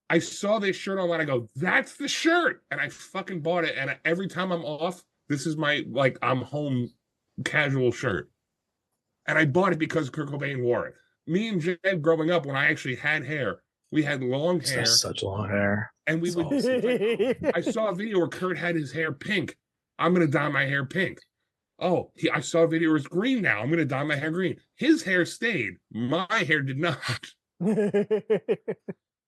I saw this shirt online. I go, that's the shirt. And I fucking bought it. And every time I'm off, this is my, like, I'm home casual shirt. And I bought it because Kurt Cobain wore it. Me and Jay growing up, when I actually had hair, we had long hair. Such long hair. And we would, like, I saw a video where Kurt had his hair pink. I'm going to dye my hair pink. Oh, I saw a video where it's green now. I'm going to dye my hair green. His hair stayed. My hair did not.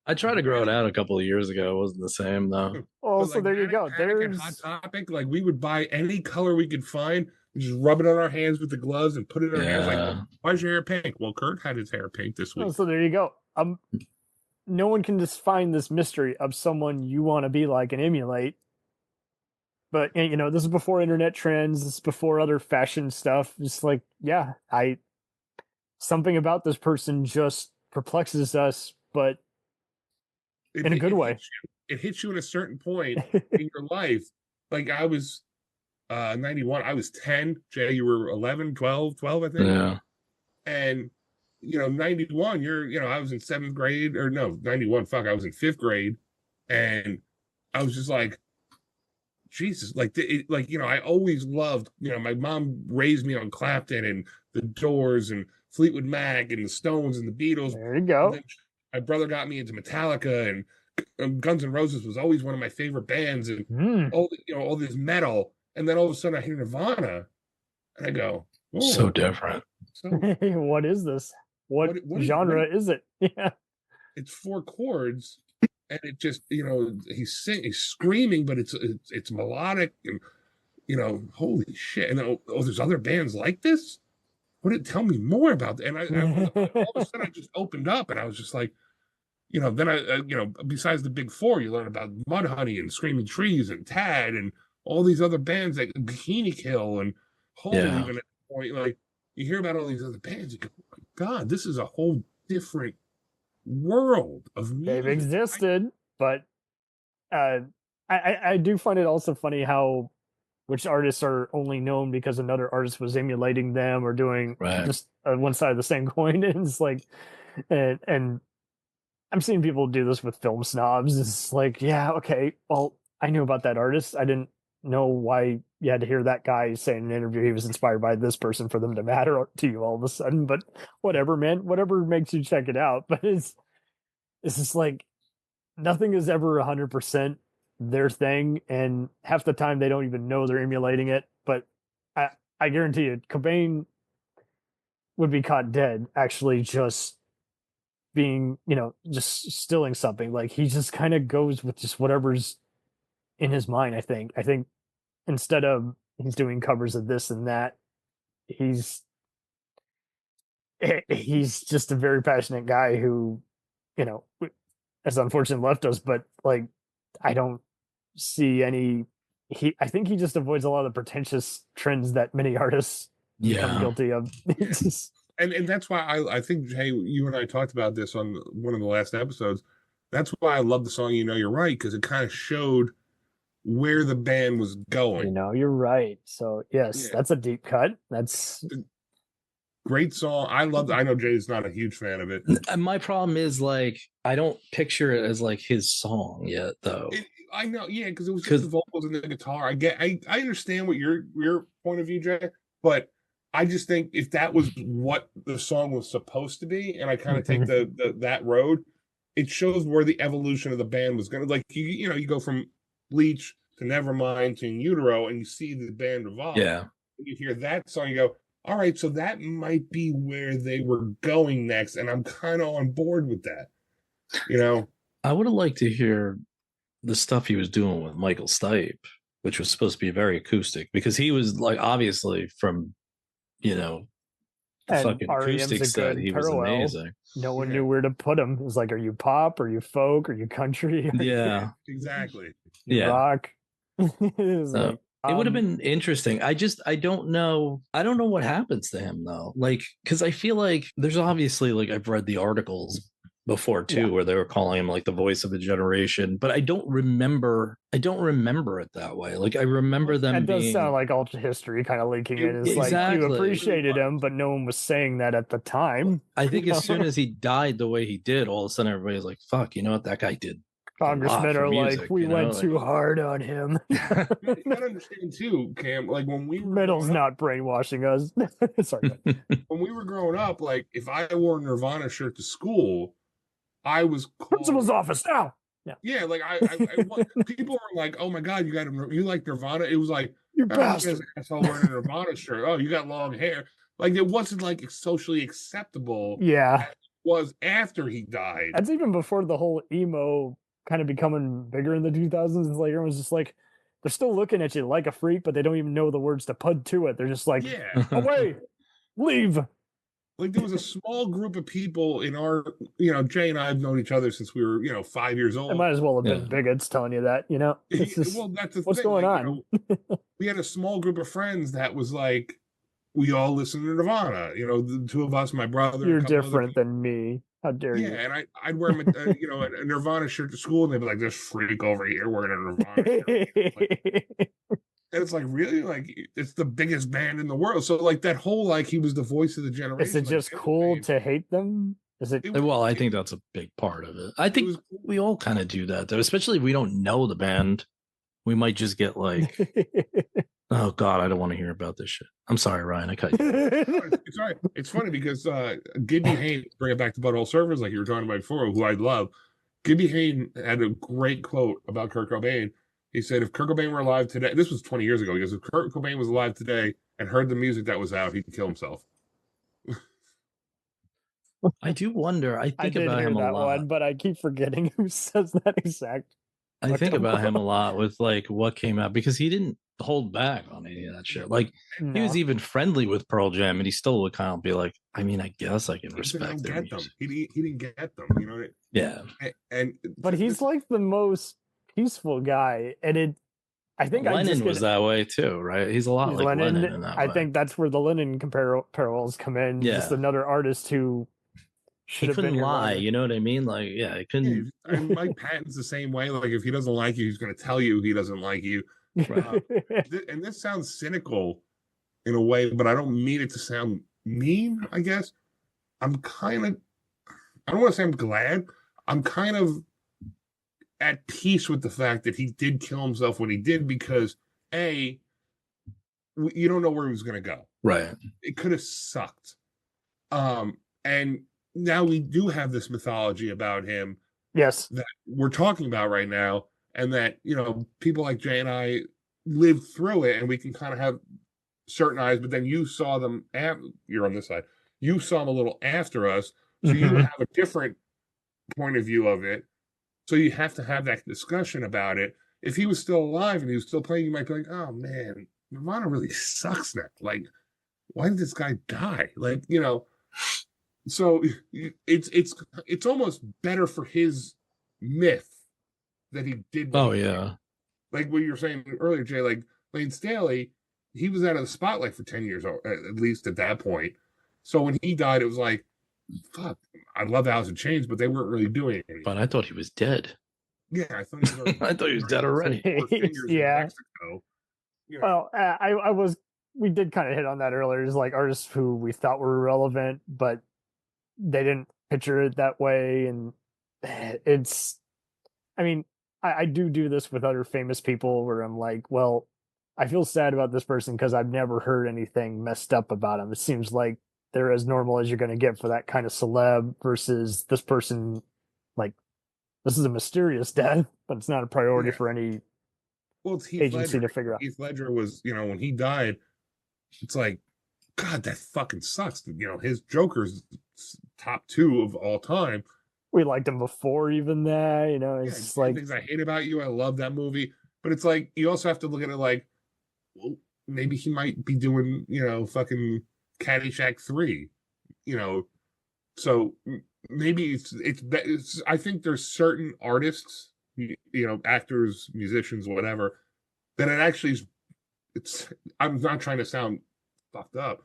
I tried to grow it out a couple of years ago. It wasn't the same though. Oh, so there you go. There's Hot Topic. Like we would buy any color we could find, just rub it on our hands with the gloves and put it on our hands. Like, why's your hair pink? Well, Kurt had his hair pink this week. Oh, so there you go. No one can just find this mystery of someone you want to be like and emulate. But you know, this is before internet trends. This is before other fashion stuff. It's like, yeah, something about this person just perplexes us, but in a good way. It hits you at a certain point in your life. Like I was 91. I was 10. Jay, you were 11, 12, I think. Yeah. And, you know, 91, I was in 7th grade. Or no, 91, I was in 5th grade. And I was just like, Jesus, I always loved, my mom raised me on Clapton and the Doors and Fleetwood Mac and the Stones and the Beatles. There you go. My brother got me into Metallica and Guns N' Roses was always one of my favorite bands and all this metal. And then all of a sudden I hear Nirvana and I go, whoa. So different. What is this? What genre is it? Yeah. It's 4 chords. And it just, he's screaming, but it's melodic and, holy shit. And then, there's other bands like this? Tell me more about that. And all of a sudden I just opened up and I was just like, then I besides the big 4, you learn about Mudhoney and Screaming Trees and Tad and all these other bands like Bikini Kill and Hole. Even at that point, like you hear about all these other bands, you go, oh my God, this is a whole different world of music. They've existed, but I do find it also funny how which artists are only known because another artist was emulating them or doing just one side of the same coin. And it's like, and I'm seeing people do this with film snobs. It's like, yeah, okay, well, I knew about that artist. I didn't know why you had to hear that guy say in an interview he was inspired by this person for them to matter to you all of a sudden. But whatever, man, whatever makes you check it out. But it's just like nothing is ever 100% their thing, and half the time they don't even know they're emulating it. But I guarantee you, Cobain would be caught dead actually just being, just stealing something. Like he just kind of goes with just whatever's in his mind. I think instead of he's doing covers of this and that, he's just a very passionate guy who, as unfortunately left us, but like I don't see any. I think he just avoids a lot of the pretentious trends that many artists become guilty of. And that's why I think, Jay, you and I talked about this on one of the last episodes. That's why I love the song "You Know You're Right," because it kind of showed where the band was going. You know, you're right. So yes, that's a deep cut. That's great song. I know Jay's not a huge fan of it. My problem is like I don't picture it as like his song yet, though. I know, yeah, because it was just the vocals and the guitar. I understand what your point of view, Jay, but I just think if that was what the song was supposed to be, and I kind of take that road, it shows where the evolution of the band was going to, like, you go from Bleach to Nevermind to In Utero, and you see the band evolve. Yeah. And you hear that song, you go, all right, so that might be where they were going next, and I'm kind of on board with that. I would have liked to hear the stuff he was doing with Michael Stipe, which was supposed to be very acoustic, because he was like obviously from, the fucking acoustic set. He was amazing. No one knew where to put him. It was like, are you pop? Are you folk? Are you country? Yeah, exactly. Yeah, rock. It would have been interesting. I don't know. I don't know what happens to him though. Like, because I feel like there's obviously, like, I've read the articles before too, where they were calling him like the voice of a generation, but I don't remember it that way. Like, I remember them. It does sound like alt history kind of leaking in. It's like you appreciated him, but no one was saying that at the time. I think as soon as he died the way he did, all of a sudden everybody's like, fuck, you know what, that guy did. Congressmen are music, like, we went too hard on him. You gotta understand too, Cam, like when we were Metal's not brainwashing us. Sorry. When we were growing up, like if I wore a Nirvana shirt to school, I was called principal's office now. Yeah, like I people were like, "Oh my god, you like Nirvana?" It was like, you bastard, asshole wearing a Nirvana shirt. Oh, you got long hair. Like it wasn't like socially acceptable. Yeah, it was after he died. That's even before the whole emo kind of becoming bigger in the 2000s. It's like everyone's just like, they're still looking at you like a freak, but they don't even know the words to put to it. They're just like, away, leave. Like there was a small group of people in our, Jay and I have known each other since we were, 5 years old. It might as well have been bigots telling you that, It's just, well, that's the what's thing. going on? We had a small group of friends that was like, we all listened to Nirvana. The two of us, my brother. You're different than me. How dare you? Yeah, and I'd wear a Nirvana shirt to school, and they'd be like, "This freak over here wearing a Nirvana shirt." And it's like, really? Like, it's the biggest band in the world. So, like, that whole, like, he was the voice of the generation. Is it just cool to hate them? Is it? Well, I think that's a big part of it. I think we all kind of do that, though, especially if we don't know the band. We might just get like, oh, God, I don't want to hear about this shit. I'm sorry, Ryan, I cut you. It's all right. It's funny because Gibby Hayne, bring it back to Butthole Surfers, like you were talking about before, who I love. Gibby Hayne had a great quote about Kurt Cobain. He said, if Kurt Cobain were alive today, this was 20 years ago, he goes, if Kurt Cobain was alive today and heard the music that was out, he'd kill himself. I do wonder. I think did about hear him a that lot. one, but I keep forgetting who says that exact. I think about him a lot with like what came out, because he didn't hold back on any of that shit. Like he was even friendly with Pearl Jam, and he still would kind of be like, I mean, I guess I can respect their music. He didn't get them, Yeah. But he's like the most peaceful guy, and I think Lennon was that way too, right? He's a lot like Lennon in that way. I think that's where the Lennon parallels come in. Yeah. Just another artist who he couldn't lie, you know what I mean? Like, yeah, he couldn't. Yeah, and Mike Patton's the same way. Like, if he doesn't like you, he's going to tell you he doesn't like you. And this sounds cynical in a way, but I don't mean it to sound mean, I guess. I'm kind of, I don't want to say I'm glad. I'm kind of at peace with the fact that he did kill himself when he did, because you don't know where he was going to go. Right. It could have sucked. And now we do have this mythology about him. Yes. That we're talking about right now. And that, people like Jay and I lived through it, and we can kind of have certain eyes, but then you saw them, you're on this side, you saw them a little after us. So you have a different point of view of it. So you have to have that discussion about it. If he was still alive and he was still playing, you might be like, oh man, Nirvana really sucks now. Like, why did this guy die? Like, so it's almost better for his myth that he did. Oh yeah. Like what you were saying earlier, Jay, like Lane Staley, he was out of the spotlight for 10 years, at least at that point. So when he died, it was like, fuck, I love Alice in Chains, but they weren't really doing anything. But I thought he was dead. Yeah, I thought he was already. I thought he was dead already. Four fingers in Yeah. Mexico. You know, Well, I was. We did kind of hit on that earlier. Is like artists who we thought were relevant, but they didn't picture it that way, and it's. I mean, I do this with other famous people where I'm like, well, I feel sad about this person because I've never heard anything messed up about them. It seems like they're as normal as you're going to get for that kind of celeb versus this person. Like, this is a mysterious death, but it's not a priority for any well, it's Heath agency Ledger. to figure out. Heath Ledger was, when he died, it's like, God, that fucking sucks. His Joker's top 2 of all time. We liked him before even that, it's just like Things I Hate About You. I love that movie. But it's like, you also have to look at it like, well, maybe he might be doing, fucking Caddyshack 3, so maybe it's I think there's certain artists, actors, musicians, whatever, that it actually I'm not trying to sound fucked up,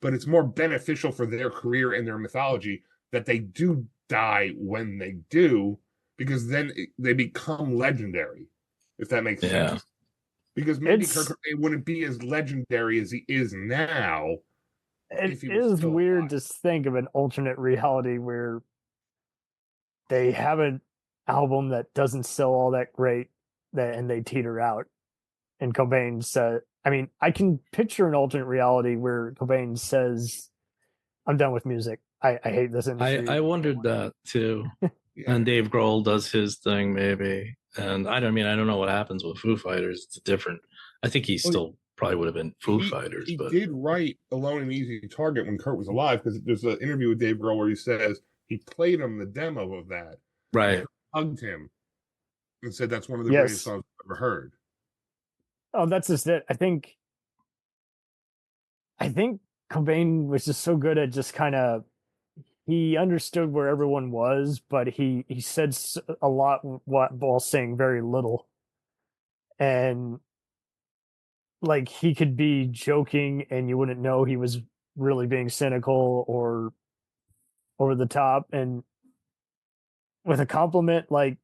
but it's more beneficial for their career and their mythology that they do die when they do, because then they become legendary, if that makes sense. Because maybe Kurt Cobain wouldn't be as legendary as he is now. It is weird to think of an alternate reality where they have an album that doesn't sell all that great, and they teeter out. And Cobain said, I mean, I can picture an alternate reality where Cobain says, I'm done with music. I hate this industry. I wondered that too. And Dave Grohl does his thing maybe. And I don't know what happens with Foo Fighters. It's different. I think he still probably would have been Foo Fighters. He but did write Alone and Easy Target when Kurt was alive, because there's an interview with Dave Grohl where he says he played him the demo of that. Right. Hugged him and said that's one of the greatest songs I've ever heard. Oh, that's just it. I think Cobain was just so good at just kind of, he understood where everyone was, but he said a lot while saying very little. And like, he could be joking and you wouldn't know he was really being cynical or over the top. And with a compliment, like,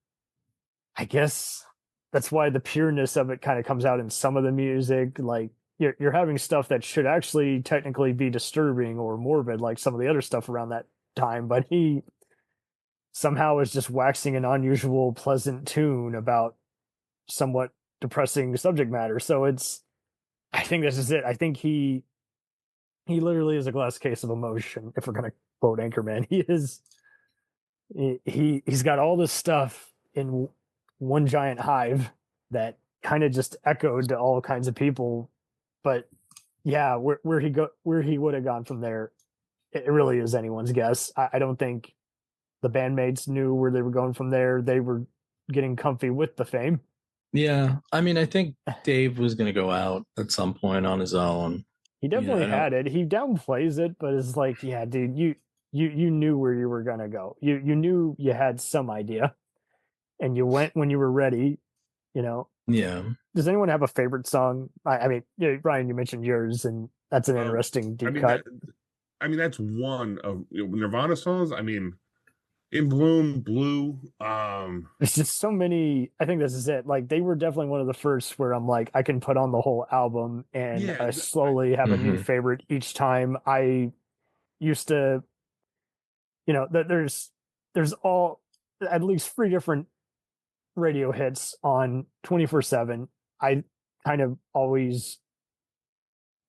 I guess that's why the pureness of it kind of comes out in some of the music. Like, you're having stuff that should actually technically be disturbing or morbid, like some of the other stuff around that time, but he somehow is just waxing an unusual pleasant tune about somewhat depressing subject matter. So I think this is it. I think he literally is a glass case of emotion, if we're going to quote Anchorman. He's got all this stuff in one giant hive that kind of just echoed to all kinds of people. But yeah, where he would have gone from there, it really is anyone's guess. I don't think the bandmates knew where they were going from there. They were getting comfy with the fame. Yeah. I mean, I think Dave was going to go out at some point on his own. He definitely had it. He downplays it, but it's like, yeah, dude, you knew where you were going to go. You knew you had some idea, and you went when you were ready, Yeah. Does anyone have a favorite song? I mean, Ryan, you mentioned yours, and that's an interesting deep cut. That's one of Nirvana songs. I mean, In Bloom, Blue. There's just so many. I think this is it. Like, they were definitely one of the first where I'm like, I can put on the whole album and I slowly have a new favorite each time. I used to, there's all at least 3 different radio hits on 24/7. I kind of always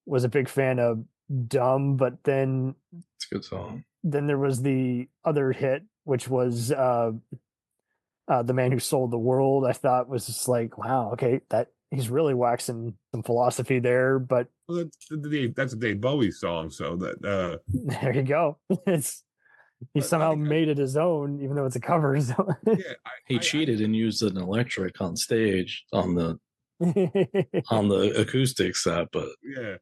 was a big fan of Dumb, but then it's a good song. Then there was the other hit, which was The Man Who Sold the World. I thought was just like, wow, okay, that he's really waxing some philosophy there. But that's a Dave Bowie song, so that there you go. He somehow made it his own, even though it's a cover. So. He cheated and used an electric on stage on the acoustic set, but yeah.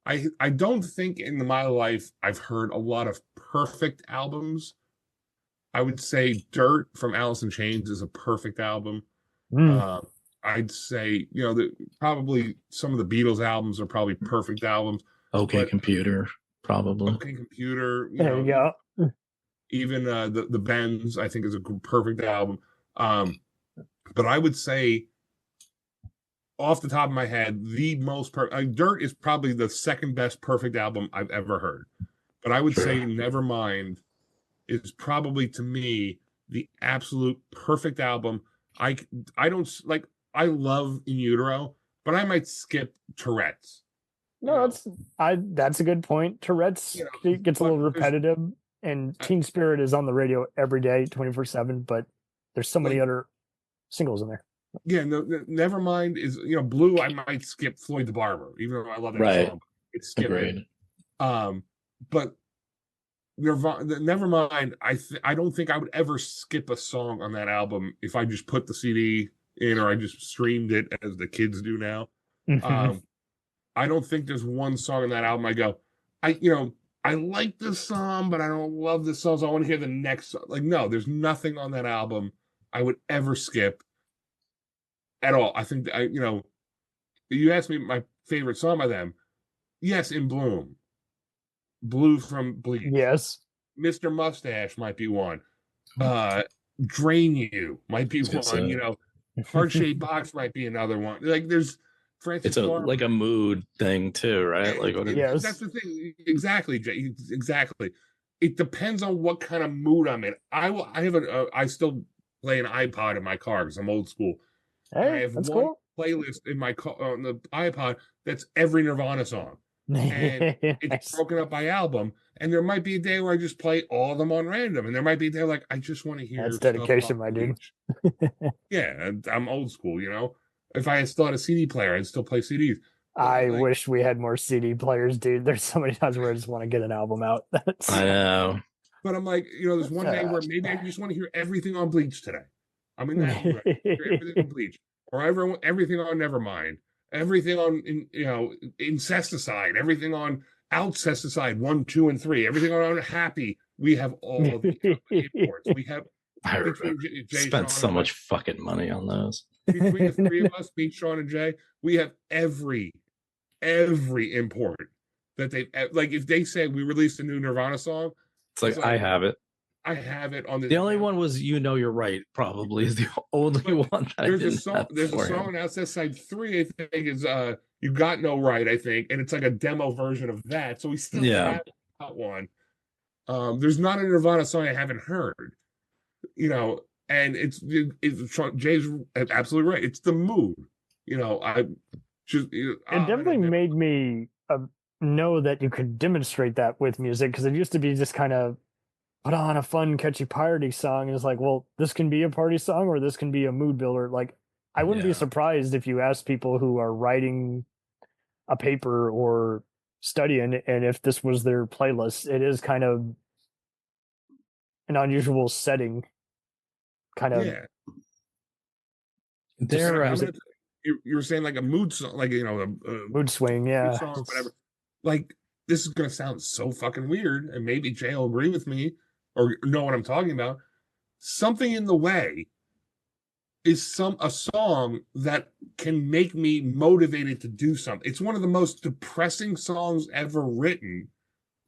I don't think in my life I've heard a lot of perfect albums. I would say Dirt from Alice in Chains is a perfect album. I'd say, probably some of the Beatles albums are probably perfect albums. OK Computer, probably. OK Computer. There you go. Even the Bends, I think, is a perfect album. But I would say, off the top of my head, the most Dirt is probably the second best perfect album I've ever heard. But I would say Nevermind is probably, to me, the absolute perfect album. I don't like. I love In Utero, but I might skip Tourette's. No, that's a good point. Tourette's gets a little repetitive, and Teen Spirit is on the radio every day, 24/7. But there's so many other singles in there. Yeah, no, Nevermind is Blue. I might skip Floyd the Barber, even though I love that song. It's skipping. But Nevermind, I don't think I would ever skip a song on that album if I just put the CD in or I just streamed it as the kids do now. I don't think there's one song on that album I go, I like this song, but I don't love this song, so I want to hear the next song. Like, no, there's nothing on that album I would ever skip at all. I think you asked me my favorite song by them. Yes, In Bloom. Blue from Bleach. Yes. Mr. Mustache might be one. Drain You might be one. Heart-Shaped Box might be another one. Like, there's Francis. It's like a mood thing too, right? Like, that's the thing. Exactly, Jay. Exactly. It depends on what kind of mood I'm in. I still play an iPod in my car because I'm old school. Hey, I have that's one cool. playlist in my car on the iPod that's every Nirvana song. And it's broken up by album, and there might be a day where I just play all of them on random, and there might be a day like I just want to hear. That's dedication, my dude. Yeah, I'm old school. If I still had a CD player, I'd still play CDs. I wish we had more CD players, dude. There's so many times where I just want to get an album out. I know. But I'm like, there's one day where maybe I just want to hear everything on Bleach today. I'm in that mood. Everything on Bleach, or everything on Nevermind. Everything on, Incesticide, everything on Outcesticide 1, 2, and 3, everything on Happy. We have all the imports. We have. I spent so much fucking money on those. Between the three of us, me, Sean, and Jay, we have every import that they like. If they say we released a new Nirvana song, it's like I have it. I have it on the only one was You're Right, probably is the only one that there's a song on Outside Side 3, I think, is You Got No Right, I think, and it's like a demo version of that. So we still have that one. There's not a Nirvana song I haven't heard. And it's Jay's absolutely right. It's the mood. It definitely made me know that you could demonstrate that with music, because it used to be just kind of put on a fun, catchy party song. And it's like, well, this can be a party song or this can be a mood builder. Like, I wouldn't be surprised if you asked people who are writing a paper or studying, and if this was their playlist. It is kind of an unusual setting. Kind of. Yeah. You were saying like a mood song, like, a mood swing, mood song, whatever. Like, this is going to sound so fucking weird, and maybe Jay will agree with me or know what I'm talking about. Something in the Way is a song that can make me motivated to do something. It's one of the most depressing songs ever written,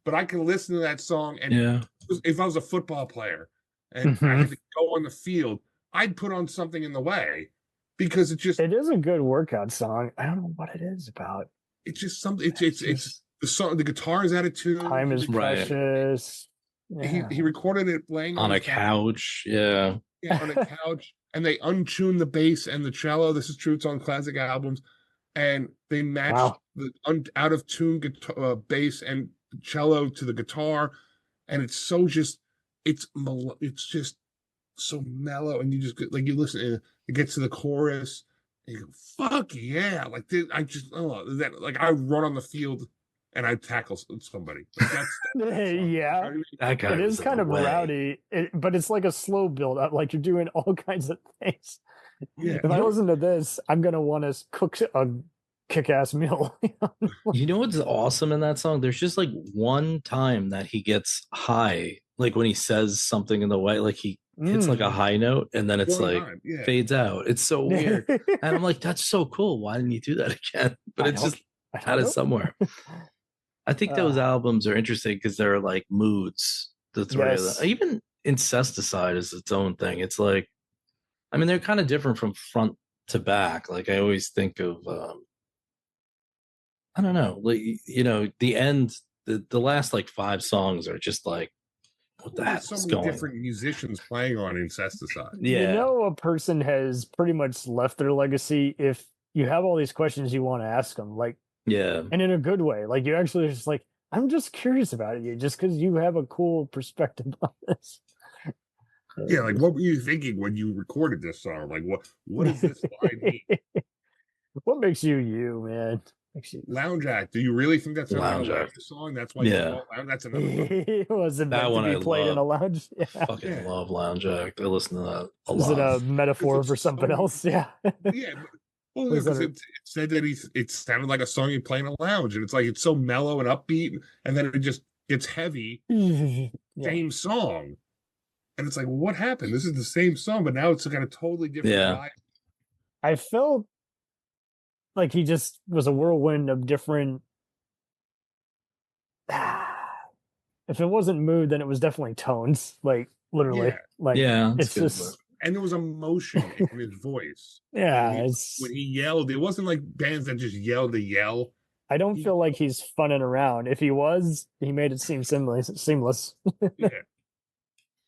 but I can listen to that song, and if I was a football player and I had to go on the field, I'd put on Something in the Way, because it is a good workout song. I don't know what it is about. It's just something. It's the song. The guitar is out of tune. Time is precious. Yeah. He recorded it laying on a couch. Yeah, on a couch, and they untuned the bass and the cello. This is true. It's on classic albums, and they matched the out of tune guitar, bass and cello to the guitar, and it's so it's just so mellow, and you just like you listen. It gets to the chorus, and you go, "Fuck yeah!" Like I run on the field and I tackle somebody. Like, yeah, that guy it is kind of rowdy, but it's like a slow build up. Like, you're doing all kinds of things. Yeah. If I listen to this, I'm gonna want to cook a kick-ass meal. You know what's awesome in that song? There's just like one time that he gets high, like when he says Something in the Way, like he hits like a high note, and then it's fades out. It's so weird, and I'm like, that's so cool. Why didn't you do that again? But it's just had it somewhere. I think those albums are interesting because they're like moods. The three of them. Even Incesticide is its own thing. It's like I mean, they're kind of different from front to back. Like I always think of, I don't know, like, you know, the end, the last like 5 songs are just like, what the heck There's so is many going different musicians playing on Incesticide. Yeah. You know, a person has pretty much left their legacy if you have all these questions you want to ask them, like, Yeah. and in a good way. Like, you actually just like, I'm just curious about it, just because you have a cool perspective on this. Yeah, like what were you thinking when you recorded this song? Like what does this line mean? What makes you you, man? Lounge Act. Do you really think that sounds Lounge like a Act. lounge song? That's why Yeah. that's another one. It wasn't That meant one to be I played in a love. lounge. Yeah. Fucking love Lounge Act. I listen to that a Is it lot. a metaphor It's for something so- else? Yeah. Yeah. Well, Was because that it said that it sounded like a song you play in a lounge, and it's like it's so mellow and upbeat, and then it just gets heavy. Yeah. Same song, and it's like, what happened? This is the same song, but now it's got a totally different vibe. I felt like he just was a whirlwind of different. If it wasn't mood, then it was definitely tones. Like literally, Yeah. like that's it's good, just And there was emotion in his voice. yeah. When he yelled, it wasn't like bands that just yelled to yell. I don't feel like he's funning around. If he was, he made it seem seamless. Yeah.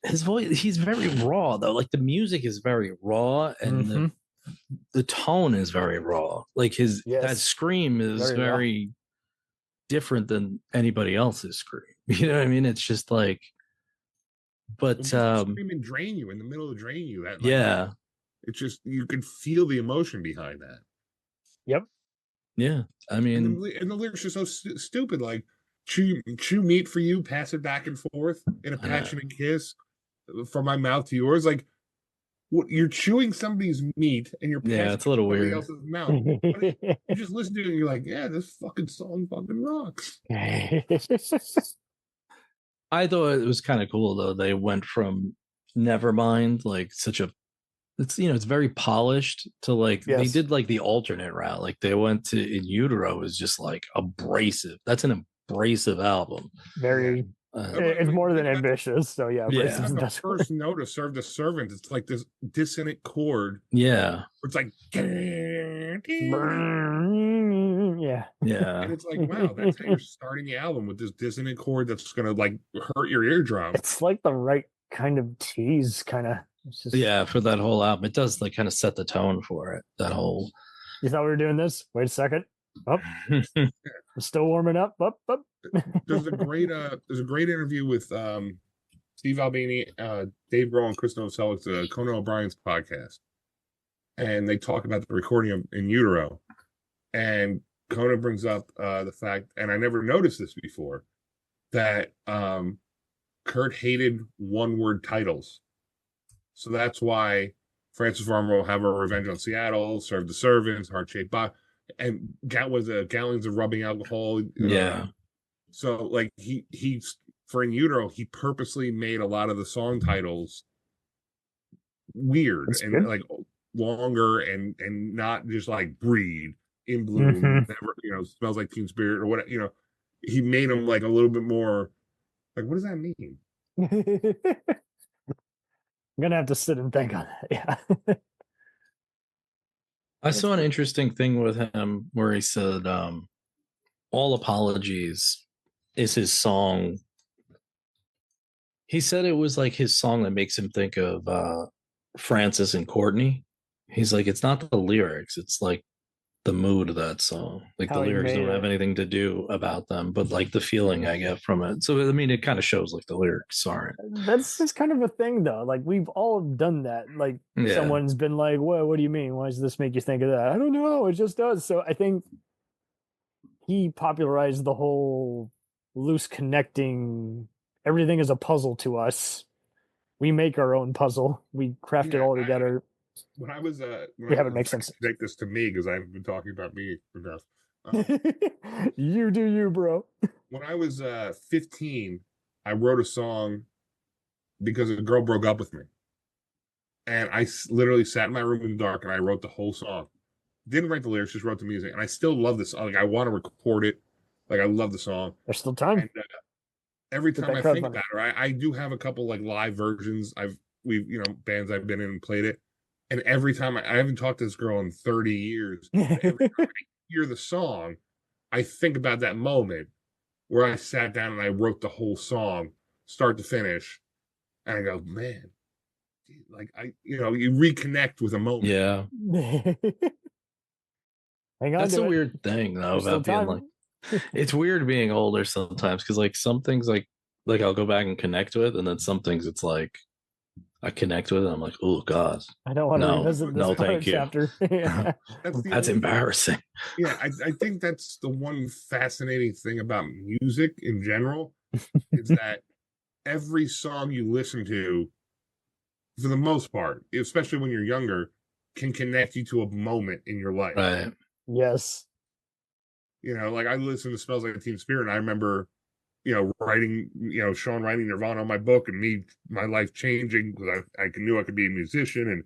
His voice, he's very raw though. Like the music is very raw, and the tone is very raw. Like his that scream is Very raw. very different than anybody else's scream. You know what I mean? It's just like, but Scream and drain you in the middle of drain you. That, like, yeah, it's just you can feel the emotion behind that. Yep. Yeah, I mean, And the lyrics are so stupid. Like chew meat for you, pass it back and forth in a passionate kiss from my mouth to yours. Like what you're chewing somebody's meat and you're passing it's a little somebody weird. else's mouth. But you just listen to it and you're like, yeah, this fucking song fucking rocks. I thought it was kind of cool though. They went from Nevermind, like such a, it's it's very polished, to like they did like the alternate route. Like they went to In Utero is just like abrasive. That's an abrasive album. Very. It's more than ambitious. So yeah. Yeah. The first note of Serve the Servant, it's like this dissonant chord. Yeah. It's like Yeah. Yeah. And it's like, wow, that's how you're starting the album, with this dissonant chord that's gonna like hurt your eardrum. It's like the right kind of tease, kind of. Yeah, for that whole album, it does like kind of set the tone for it. That whole. You thought we were doing this? Wait a second. Up. I'm still warming up. Up. There's a great interview with Steve Albini, Dave Grohl, and Chris Novoselic, Conan O'Brien's podcast, and they talk about the recording of In Utero, and Conan brings up the fact, and I never noticed this before, that Kurt hated one-word titles, so that's why Francis Farmer will have a Revenge on Seattle, Serve the Servants, Heart Shaped Box, and gallons of rubbing alcohol. Yeah. So like he's for In Utero, he purposely made a lot of the song titles weird and like longer and not just like Breed, In Bloom, never, Smells Like Teen Spirit or what, he made them like a little bit more like, what does that mean? I'm gonna have to sit and think on that. Yeah. I saw an interesting thing with him where he said, All Apologies is his song. He said it was like his song that makes him think of Francis and Courtney. He's like, it's not the lyrics, it's like the mood of that song. Like How the he lyrics made don't have it. anything to do about them, but like the feeling I get from it. So I mean, it kind of shows like the lyrics aren't. That's just kind of a thing, though. Like we've all done that. Like Yeah. someone's been like, "Well, what do you mean? Why does this make you think of that?" I don't know. It just does. So I think he popularized the whole loose connecting. Everything is a puzzle to us. We make our own puzzle. We craft it all together. When I was We have it make sense. Take this to me because I've been talking about me enough. You do you, bro. When I was 15, I wrote a song because a girl broke up with me, and I literally sat in my room in the dark and I wrote the whole song. Didn't write the lyrics, just wrote the music, and I still love this. Like I want to record it. Like I love the song. There's still time. And every Get time that I think crowdfunding. about it, I do have a couple like live versions. We've bands I've been in and played it. And every time I haven't talked to this girl in 30 years, every time I hear the song, I think about that moment where I sat down and I wrote the whole song, start to finish, and I go, man, like you reconnect with a moment. Yeah. Hang on. That's to a it. weird thing though There's still about being time. like, it's weird being older sometimes because like some things like I'll go back and connect with, and then some things it's like I connect with, and I'm like, oh god, I don't want to no, revisit this no, part thank you. chapter. Yeah. That's embarrassing. Yeah, I think that's the one fascinating thing about music in general is that every song you listen to, for the most part, especially when you're younger, can connect you to a moment in your life. Right. Yes. Like I listened to Smells Like Teen Spirit, and I remember, writing, Sean writing Nirvana on my book, and my life changing because I knew I could be a musician,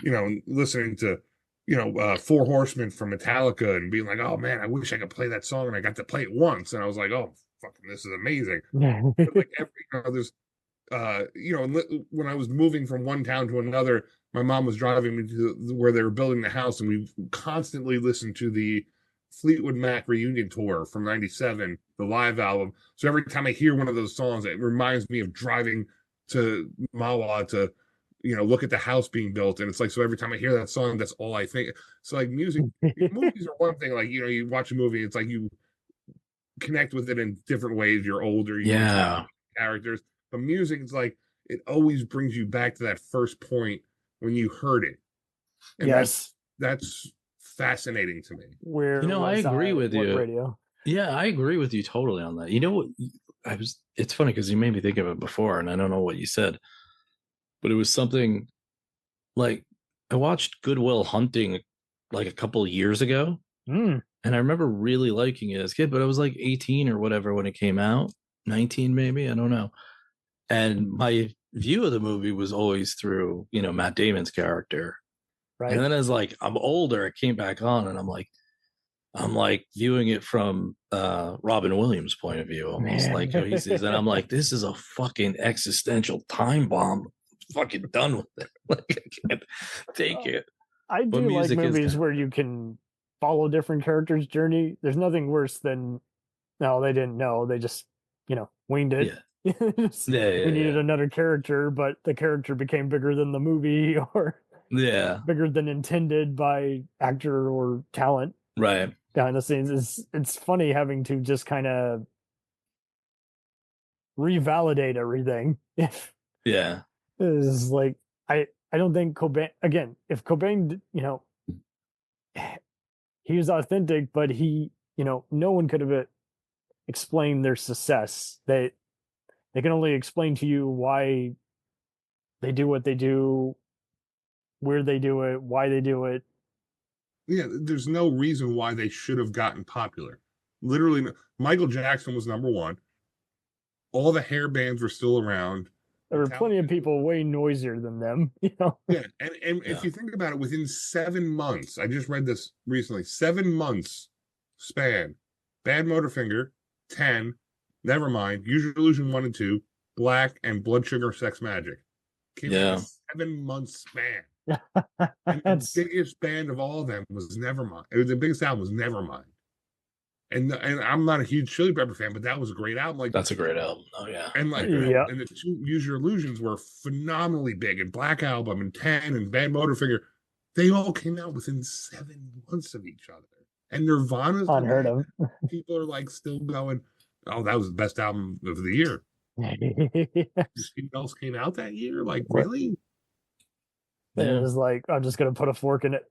and listening to, Four Horsemen from Metallica, and being like, oh man, I wish I could play that song, and I got to play it once, and I was like, oh fucking, this is amazing. But like there's, when I was moving from one town to another, my mom was driving me to where they were building the house, and we constantly listened to the Fleetwood Mac reunion tour from '97, the live album. So every time I hear one of those songs, it reminds me of driving to Mawa to, look at the house being built. And it's like, so every time I hear that song, that's all I think. So like music, movies are one thing. Like, you watch a movie, it's like you connect with it in different ways. You're older, Yeah. Characters. But music is like, it always brings you back to that first point when you heard it. And yes. That's fascinating to me. Where I agree with you. Radio? Yeah, I agree with you totally on that. You know what? It's funny because you made me think of it before, and I don't know what you said, but it was something like I watched Good Will Hunting like a couple of years ago, and I remember really liking it as a kid, but I was like 18 or whatever when it came out, 19 maybe, I don't know. And my view of the movie was always through, Matt Damon's character. Right. And then as like I'm older, it came back on, and I'm like viewing it from Robin Williams' point of view, almost like how he sees it. And I'm like, this is a fucking existential time bomb. I'm fucking done with it. Like I can't take it. I do like movies where you can follow different characters' journey. There's nothing worse than no, they didn't know. They just, winged it. Yeah. We needed another character, but the character became bigger than the movie or bigger than intended by actor or talent. Right. Behind the scenes. It's funny having to just kind of revalidate everything. It's like I don't think Cobain, again, if Cobain, he was authentic, but he, no one could have explained their success. They can only explain to you why they do what they do, where they do it, why they do it. Yeah, there's no reason why they should have gotten popular. Literally, Michael Jackson was number one. All the hair bands were still around. There were plenty of people way noisier than them, Yeah, and if you think about it, within 7 months, I just read this recently, 7 months span, Bad Motorfinger, 10, Nevermind, Use Your Illusion 1 and 2, Black, and Blood Sugar Sex Magic. Came out in a 7 month span. And the biggest band of all of them was Nevermind. The biggest album was Nevermind. And I'm not a huge Chili Pepper fan, but that was a great album. Like that's a great album. Oh yeah. And and the two Use Your Illusions were phenomenally big. And Black Album and 10 and Bad Motorfinger, they all came out within 7 months of each other. And Nirvana's unheard of. People are like still going, oh, that was the best album of the year. What else came out that year? Like really? It was like, I'm just going to put a fork in it.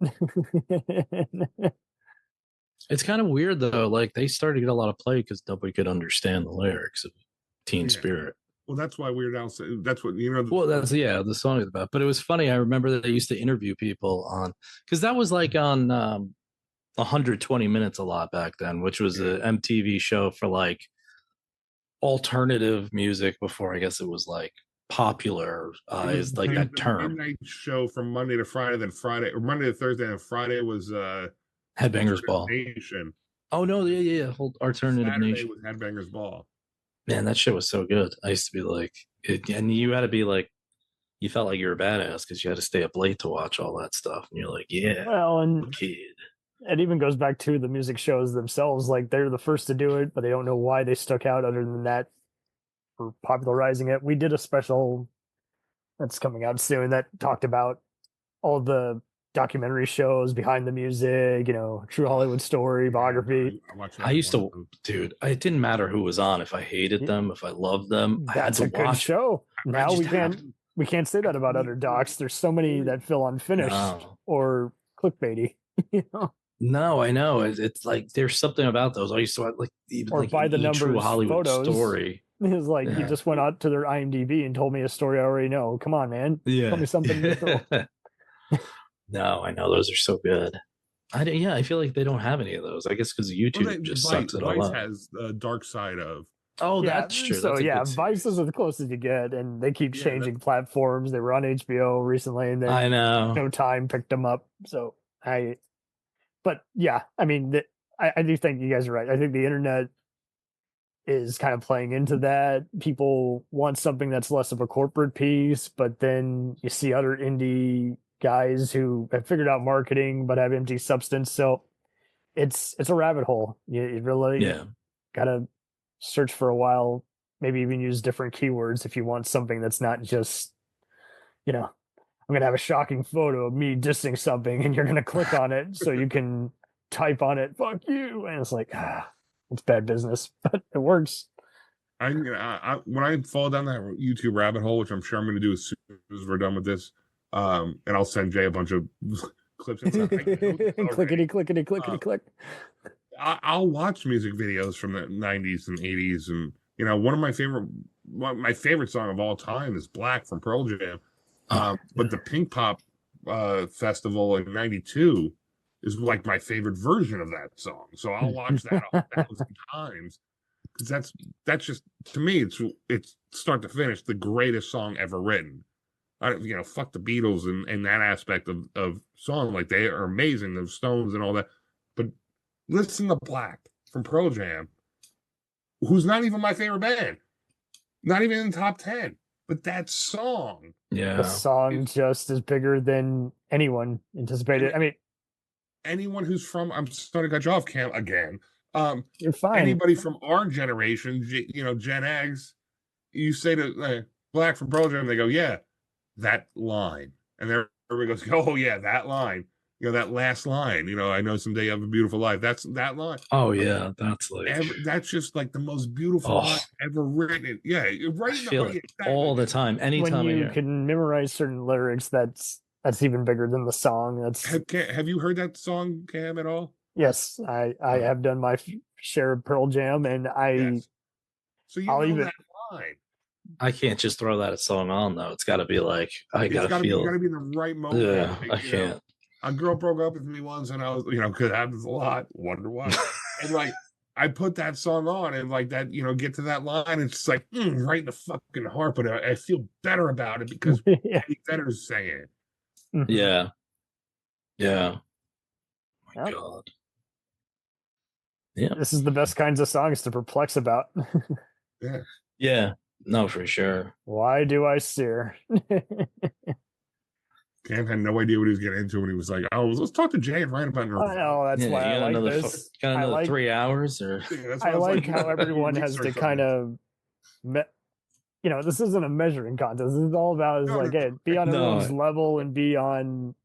It's kind of weird, though. Like, they started to get a lot of play because nobody could understand the lyrics of Teen Spirit. Well, that's why Weird Al said, that's what, well, that's, the song is about. But it was funny. I remember that they used to interview people on, because that was like on 120 Minutes a lot back then, which was a MTV show for like alternative music before, I guess it was like popular is like that term. Midnight show from Monday to Friday, then Friday, or Monday to Thursday, and Friday was Headbangers Ball. Nation. Oh no, yeah, whole Alternative Saturday Nation was Headbangers Ball. Man, that show was so good. I used to be like, and you had to be like you felt like you were a badass because you had to stay up late to watch all that stuff, and you're like, yeah, Well, and kid. it even goes back to the music shows themselves. Like they're the first to do it, but they don't know why they stuck out other than that for popularizing it. We did a special that's coming out soon that talked about all the documentary shows behind the music, true Hollywood story, biography. I used to, dude. It didn't matter who was on. If I hated them, if I loved them, I had That's to a good watch. show. Now just we had can't say that about other docs. There's so many that feel unfinished No. or clickbaity. No, I know. It's like there's something about those. I used to like even Or like by the a true Hollywood Hollywood photos. story. It's like you Yeah. just went out to their IMDb and told me a story I already know. Come on, man. Yeah. Tell me something new. No, I know those are so good. I feel like they don't have any of those. I guess because YouTube just sucks it all Vice up. has the dark side of. Oh, Yeah, that's true. So That's a yeah, good Vice series. is the closest you get, and they keep Yeah, changing platforms. They were on HBO recently, and then I know. Showtime picked them up. So but yeah, I mean, I do think you guys are right. I think the internet is kind of playing into that. People want something that's less of a corporate piece, but then you see other indie guys who have figured out marketing but have empty substance. So it's a rabbit hole. You really gotta search for a while, maybe even use different keywords if you want something that's not just, I'm gonna have a shocking photo of me dissing something and you're gonna click on it so you can type on it, fuck you. And it's like, it's bad business, but it works. When I fall down that YouTube rabbit hole, which I'm sure I'm going to do as soon as we're done with this, and I'll send Jay a bunch of clips and stuff. Clickety, clickety, clickety, click. I'll watch music videos from the 90s and 80s, and one of my favorite song of all time is "Black" from Pearl Jam. But the Pink Pop festival in '92 is like my favorite version of that song, so I'll watch that 1,000 times. Because that's just, to me, it's start to finish the greatest song ever written. Fuck the Beatles and that aspect of song, like they are amazing, the Stones and all that. But listen to Black from Pearl Jam, who's not even my favorite band, not even in the top 10. But that song, the song just is bigger than anyone anticipated. I mean, anyone who's from, I'm starting to cut you off, Cam, again. You're fine. Anybody from our generation, Gen X, you say to Black from Pearl Jam, they go, yeah, that line. And everybody goes, oh, yeah, that line. That last line, I know someday you have a beautiful life. That's that line. Oh, yeah, that's like... that's just like the most beautiful line ever written. Yeah, right. I feel it all the time. Anytime when you can memorize certain lyrics, that's even bigger than the song. Have you heard that song, Cam, at all? Yes, I have done my share of Pearl Jam, and So I'll know that line. I can't just throw that song on though. It's got to be like you got to be in the right moment. Yeah, I can't. A girl broke up with me once, and I was, because it happens a lot. Wonder why. And like, I put that song on, and like that, get to that line, it's just like right in the fucking heart. But I feel better about it because Eddie Vedder's saying it. Yeah. Oh my God. Yeah. This is the best kinds of songs to perplex about. Yeah. No, for sure. Why do I steer? Cam had no idea what he was getting into when he was like, "Oh, let's talk to Jay and Ryan about Nirvana." I know, that's why I like this. Got another 3 hours, or I like how everyone has to kind of, this isn't a measuring contest. This is all about be on everyone's level and be on.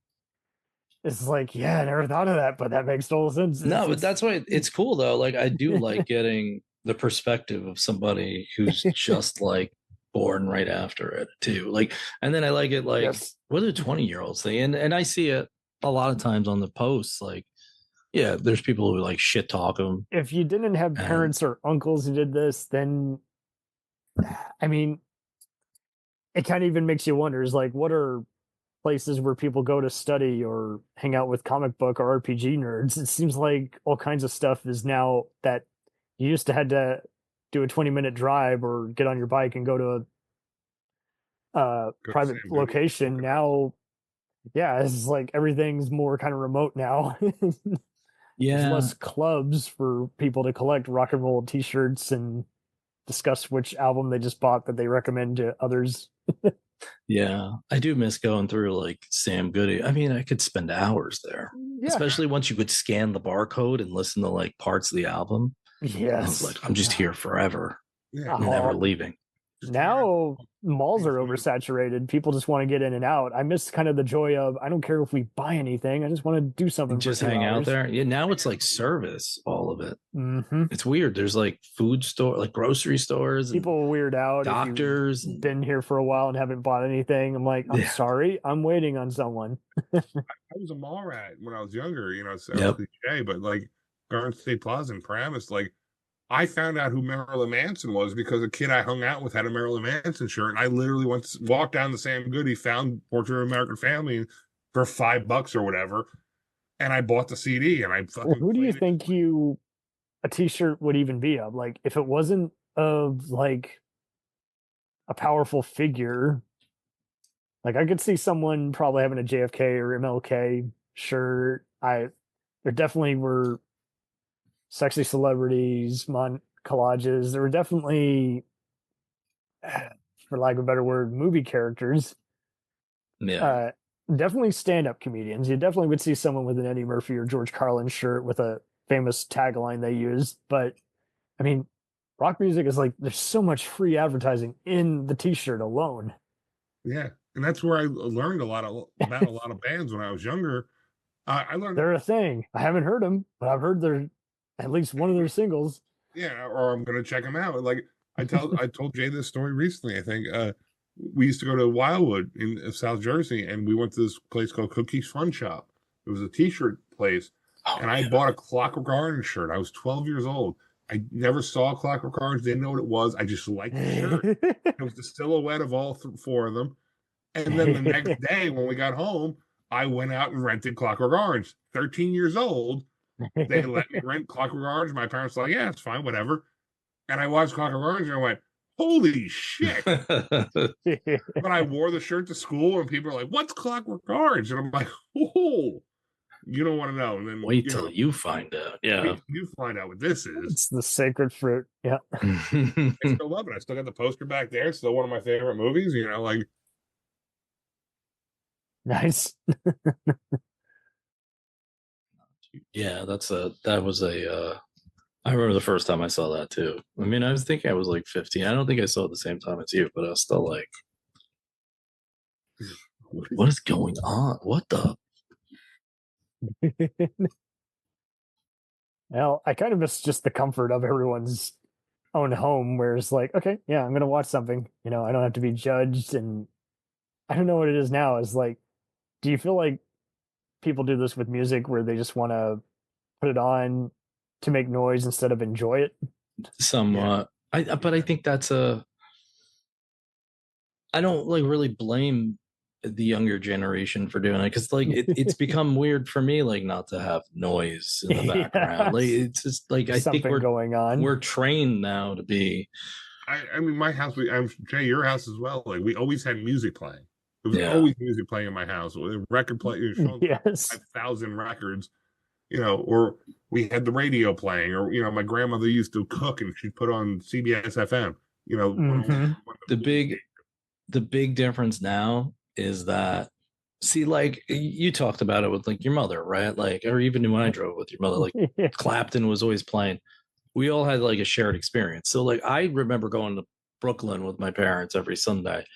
It's like, yeah, I never thought of that, but that makes total sense. No, but that's why it's cool though. Like I do like getting the perspective of somebody who's just like born right after it too. Like, and then I like it like what are 20-year-olds think? And I see it a lot of times on the posts. Like, yeah, there's people who like shit talk them. If you didn't have parents or uncles who did this, then I mean, it kind of even makes you wonder, is like, what are places where people go to study or hang out with comic book or RPG nerds? It seems like all kinds of stuff is now that you used to had to do a 20-minute drive or get on your bike and go to a private location. Now, yeah, it's like everything's more kind of remote now. Yeah. There's less clubs for people to collect rock and roll t-shirts and discuss which album they just bought that they recommend to others. Yeah, I do miss going through like Sam Goody. I mean, I could spend hours there, Yeah. especially once you could scan the barcode and listen to like parts of the album. I was Yes. like, I'm just here forever. Yeah. I'm never leaving. Now malls are oversaturated. People just want to get in and out. I miss kind of the joy of, I don't care if we buy anything. I just want to do something. Just for 2 hang out hours. there. Yeah, now it's like service, all of it. Mm-hmm. It's weird. There's like food store, like grocery stores. People weird out. Doctors. If you've been here for a while and haven't bought anything. I'm like, I'm sorry. I'm waiting on someone. I was a mall rat when I was younger, you know, so Yep. cliche, but like Garden State Plaza and Paramus, like I found out who Marilyn Manson was because a kid I hung out with had a Marilyn Manson shirt, and I literally walked down the Sam Goody, found Portrait of an American Family for $5 or whatever, and I bought the CD. And I fucking. Well, who do you think a T-shirt would even be of? Like, if it wasn't of like a powerful figure, like I could see someone probably having a JFK or MLK shirt. There definitely were sexy celebrities, collages. There were definitely, for lack of a better word, movie characters. Yeah. Definitely stand-up comedians. You definitely would see someone with an Eddie Murphy or George Carlin shirt with a famous tagline they used. But I mean, rock music is like, there's so much free advertising in the T-shirt alone. Yeah, and that's where I learned about a lot of bands when I was younger. I learned they're a thing. I haven't heard them, but I've heard at least one of their singles. Yeah, or I'm gonna check them out. Like I told Jay this story recently. I think we used to go to Wildwood in South Jersey, and we went to this place called Cookie's Fun Shop. It was a T-shirt place, and I bought a Clockwork Orange shirt. I was 12 years old. I never saw Clockwork Orange, didn't know what it was. I just liked the shirt. It was the silhouette of all four of them. And then the next day when we got home, I went out and rented Clockwork Orange. 13 years old. They let me rent Clockwork Orange. My parents were like, yeah, it's fine, whatever. And I watched Clockwork Orange and I went, holy shit. But I wore the shirt to school and people are like, what's Clockwork Orange? And I'm like, oh, you don't want to know. And then wait till you find out. Yeah. You find out what this is. It's the sacred fruit. Yeah. I still love it. I still got the poster back there. It's still one of my favorite movies, you know, like. Nice. Yeah, I remember the first time I saw that too. I mean, I was thinking I was like 15. I don't think I saw it at the same time as you, but I was still like, what is going on? What the? Well, I kind of miss just the comfort of everyone's own home where it's like, okay, yeah, I'm going to watch something. You know, I don't have to be judged. And I don't know what it is now. Is like, do you feel like people do this with music where they just want to put it on to make noise instead of enjoy it? Somewhat. Yeah. But I think that's I don't like really blame the younger generation for doing it because like it's become weird for me like not to have noise in the background. Yes. Like it's just like I think we're going on. We're trained now to be. I mean, my house. I'm Jay, your house as well. Like we always had music playing. There was always music playing in my house. Record player, yes, 5,000 records. You know, or we had the radio playing, or you know, my grandmother used to cook and she'd put on CBS FM. You know, the big difference now is that like you talked about it with like your mother, right? Like, or even when I drove with your mother, like Clapton was always playing. We all had like a shared experience. So like I remember going to Brooklyn with my parents every Sunday.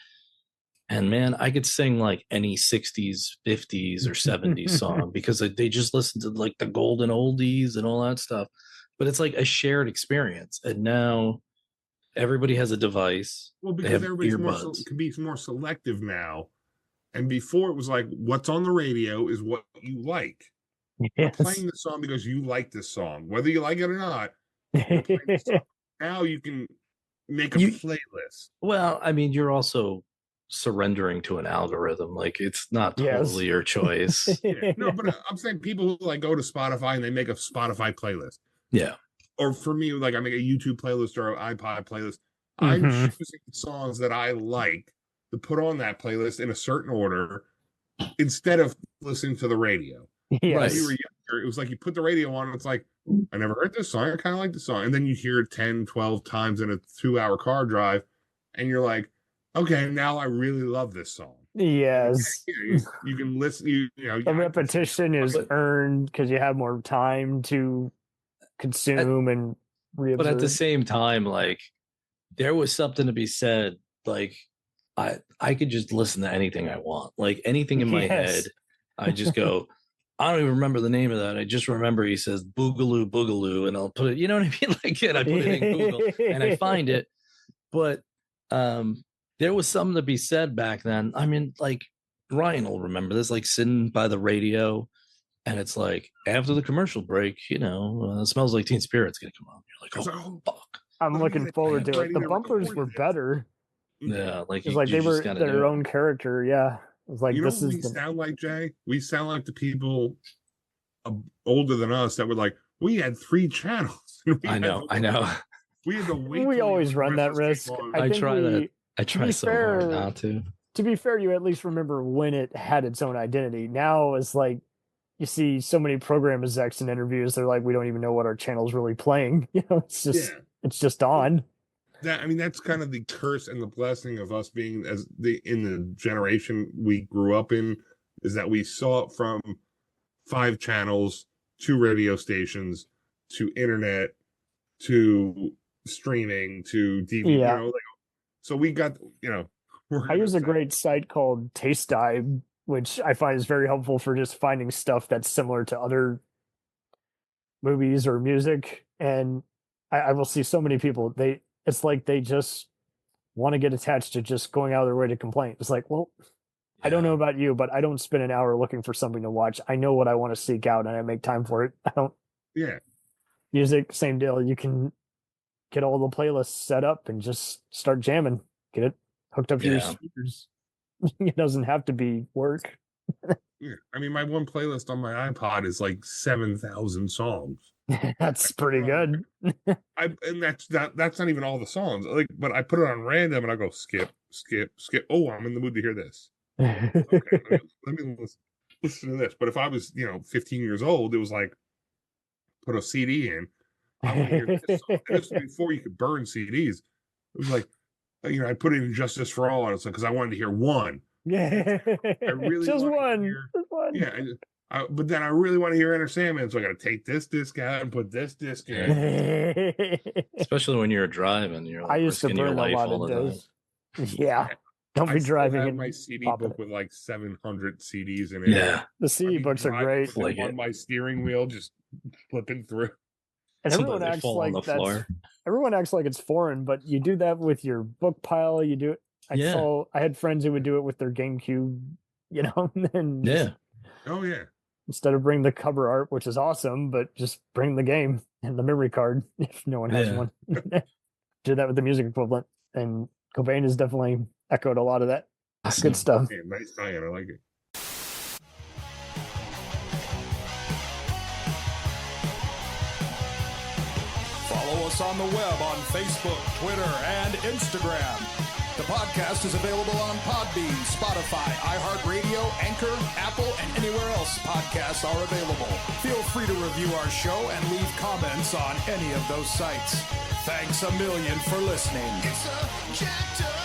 And man, I could sing like any 60s, 50s, or 70s song because they just listened to like the golden oldies and all that stuff. But it's like a shared experience. And now everybody has a device. Well, because everybody's can be more selective now. And before it was like, what's on the radio is what you like. Yes. You're playing the song because you like this song, whether you like it or not. Now you can make a playlist. Well, I mean, you're also surrendering to an algorithm. Like it's not totally your choice. Yeah. No, but I'm saying people who like go to Spotify and they make a Spotify playlist. Yeah. Or for me, like I make a YouTube playlist or an iPod playlist. I'm choosing songs that I like to put on that playlist in a certain order instead of listening to the radio. Yes. When you were younger, it was like you put the radio on and it's like, I never heard this song. I kind of like the song. And then you hear it 10, 12 times in a 2-hour car drive and you're like, okay, now I really love this song. Yes. You can listen. You know, The repetition is earned because you have more time to consume and reobserve. But at the same time, like, there was something to be said. Like, I could just listen to anything I want. Like, anything in my head, I just go, I don't even remember the name of that. I just remember he says boogaloo, boogaloo, and I'll put it, you know what I mean? Like, and I put it in Google and I find it. But there was something to be said back then. I mean, like, Ryan will remember this, like sitting by the radio, and it's like after the commercial break, you know, Smells Like Teen Spirit's gonna come on. You're like, oh fuck! I'm looking forward to it. The bumpers were better. Yeah, like it's like they were their own character. Yeah, it was like, you know this what is we sound like, Jay? We sound like the people older than us that were like, we had 3 channels. I know. We had to wait. We always run that risk. I try so hard not to. To be fair, you at least remember when it had its own identity. Now it's like you see so many program execs in interviews. They're like, we don't even know what our channel's really playing. You know, it's just on. I mean, that's kind of the curse and the blessing of us being in the generation we grew up in, is that we saw it from 5 channels to radio stations to internet to streaming to DVD. You know, like, so we got, you know. I use a great site called Taste Dive, which I find is very helpful for just finding stuff that's similar to other movies or music. And I will see so many people, it's like they just want to get attached to just going out of their way to complain. It's like, well, I don't know about you, but I don't spend an hour looking for something to watch. I know what I want to seek out and I make time for it. I don't. Yeah. Music, same deal. You can get all the playlists set up and just start jamming. Get it hooked up to your speakers. It doesn't have to be work. Yeah. I mean, my one playlist on my iPod is like 7,000 songs. That's pretty good. And that's not even all the songs. Like, but I put it on random and I go skip. Oh, I'm in the mood to hear this. Okay, let me listen to this. But if I was, 15 years old, it was like put a CD in. I want to hear this song. And this was before you could burn CDs. It was like, I put it in Justice for All, and it's like, because I wanted to hear one. Yeah, I really just one. Yeah, but then I really want to hear Enter Sandman, so I got to take this disc out and put this disc in. Especially when you're driving, you're like, I used to burn a lot of those. Yeah, don't be driving. I have my CD book with like 700 CDs in it. Yeah, the CD books are great. On my steering wheel, just flipping through. And everyone acts like everyone acts like it's foreign, but you do that with your book pile. You do it. I had friends who would do it with their GameCube, and oh yeah. Instead of bring the cover art, which is awesome, but just bring the game and the memory card if no one has one. Do that with the music equivalent, and Cobain has definitely echoed a lot of that. Good stuff. Yeah, nice tie-in. I like it. Follow us on the web on Facebook, Twitter, and Instagram. The podcast is available on Podbean, Spotify, iHeartRadio, Anchor, Apple, and anywhere else podcasts are available. Feel free to review our show and leave comments on any of those sites. Thanks a million for listening. It's a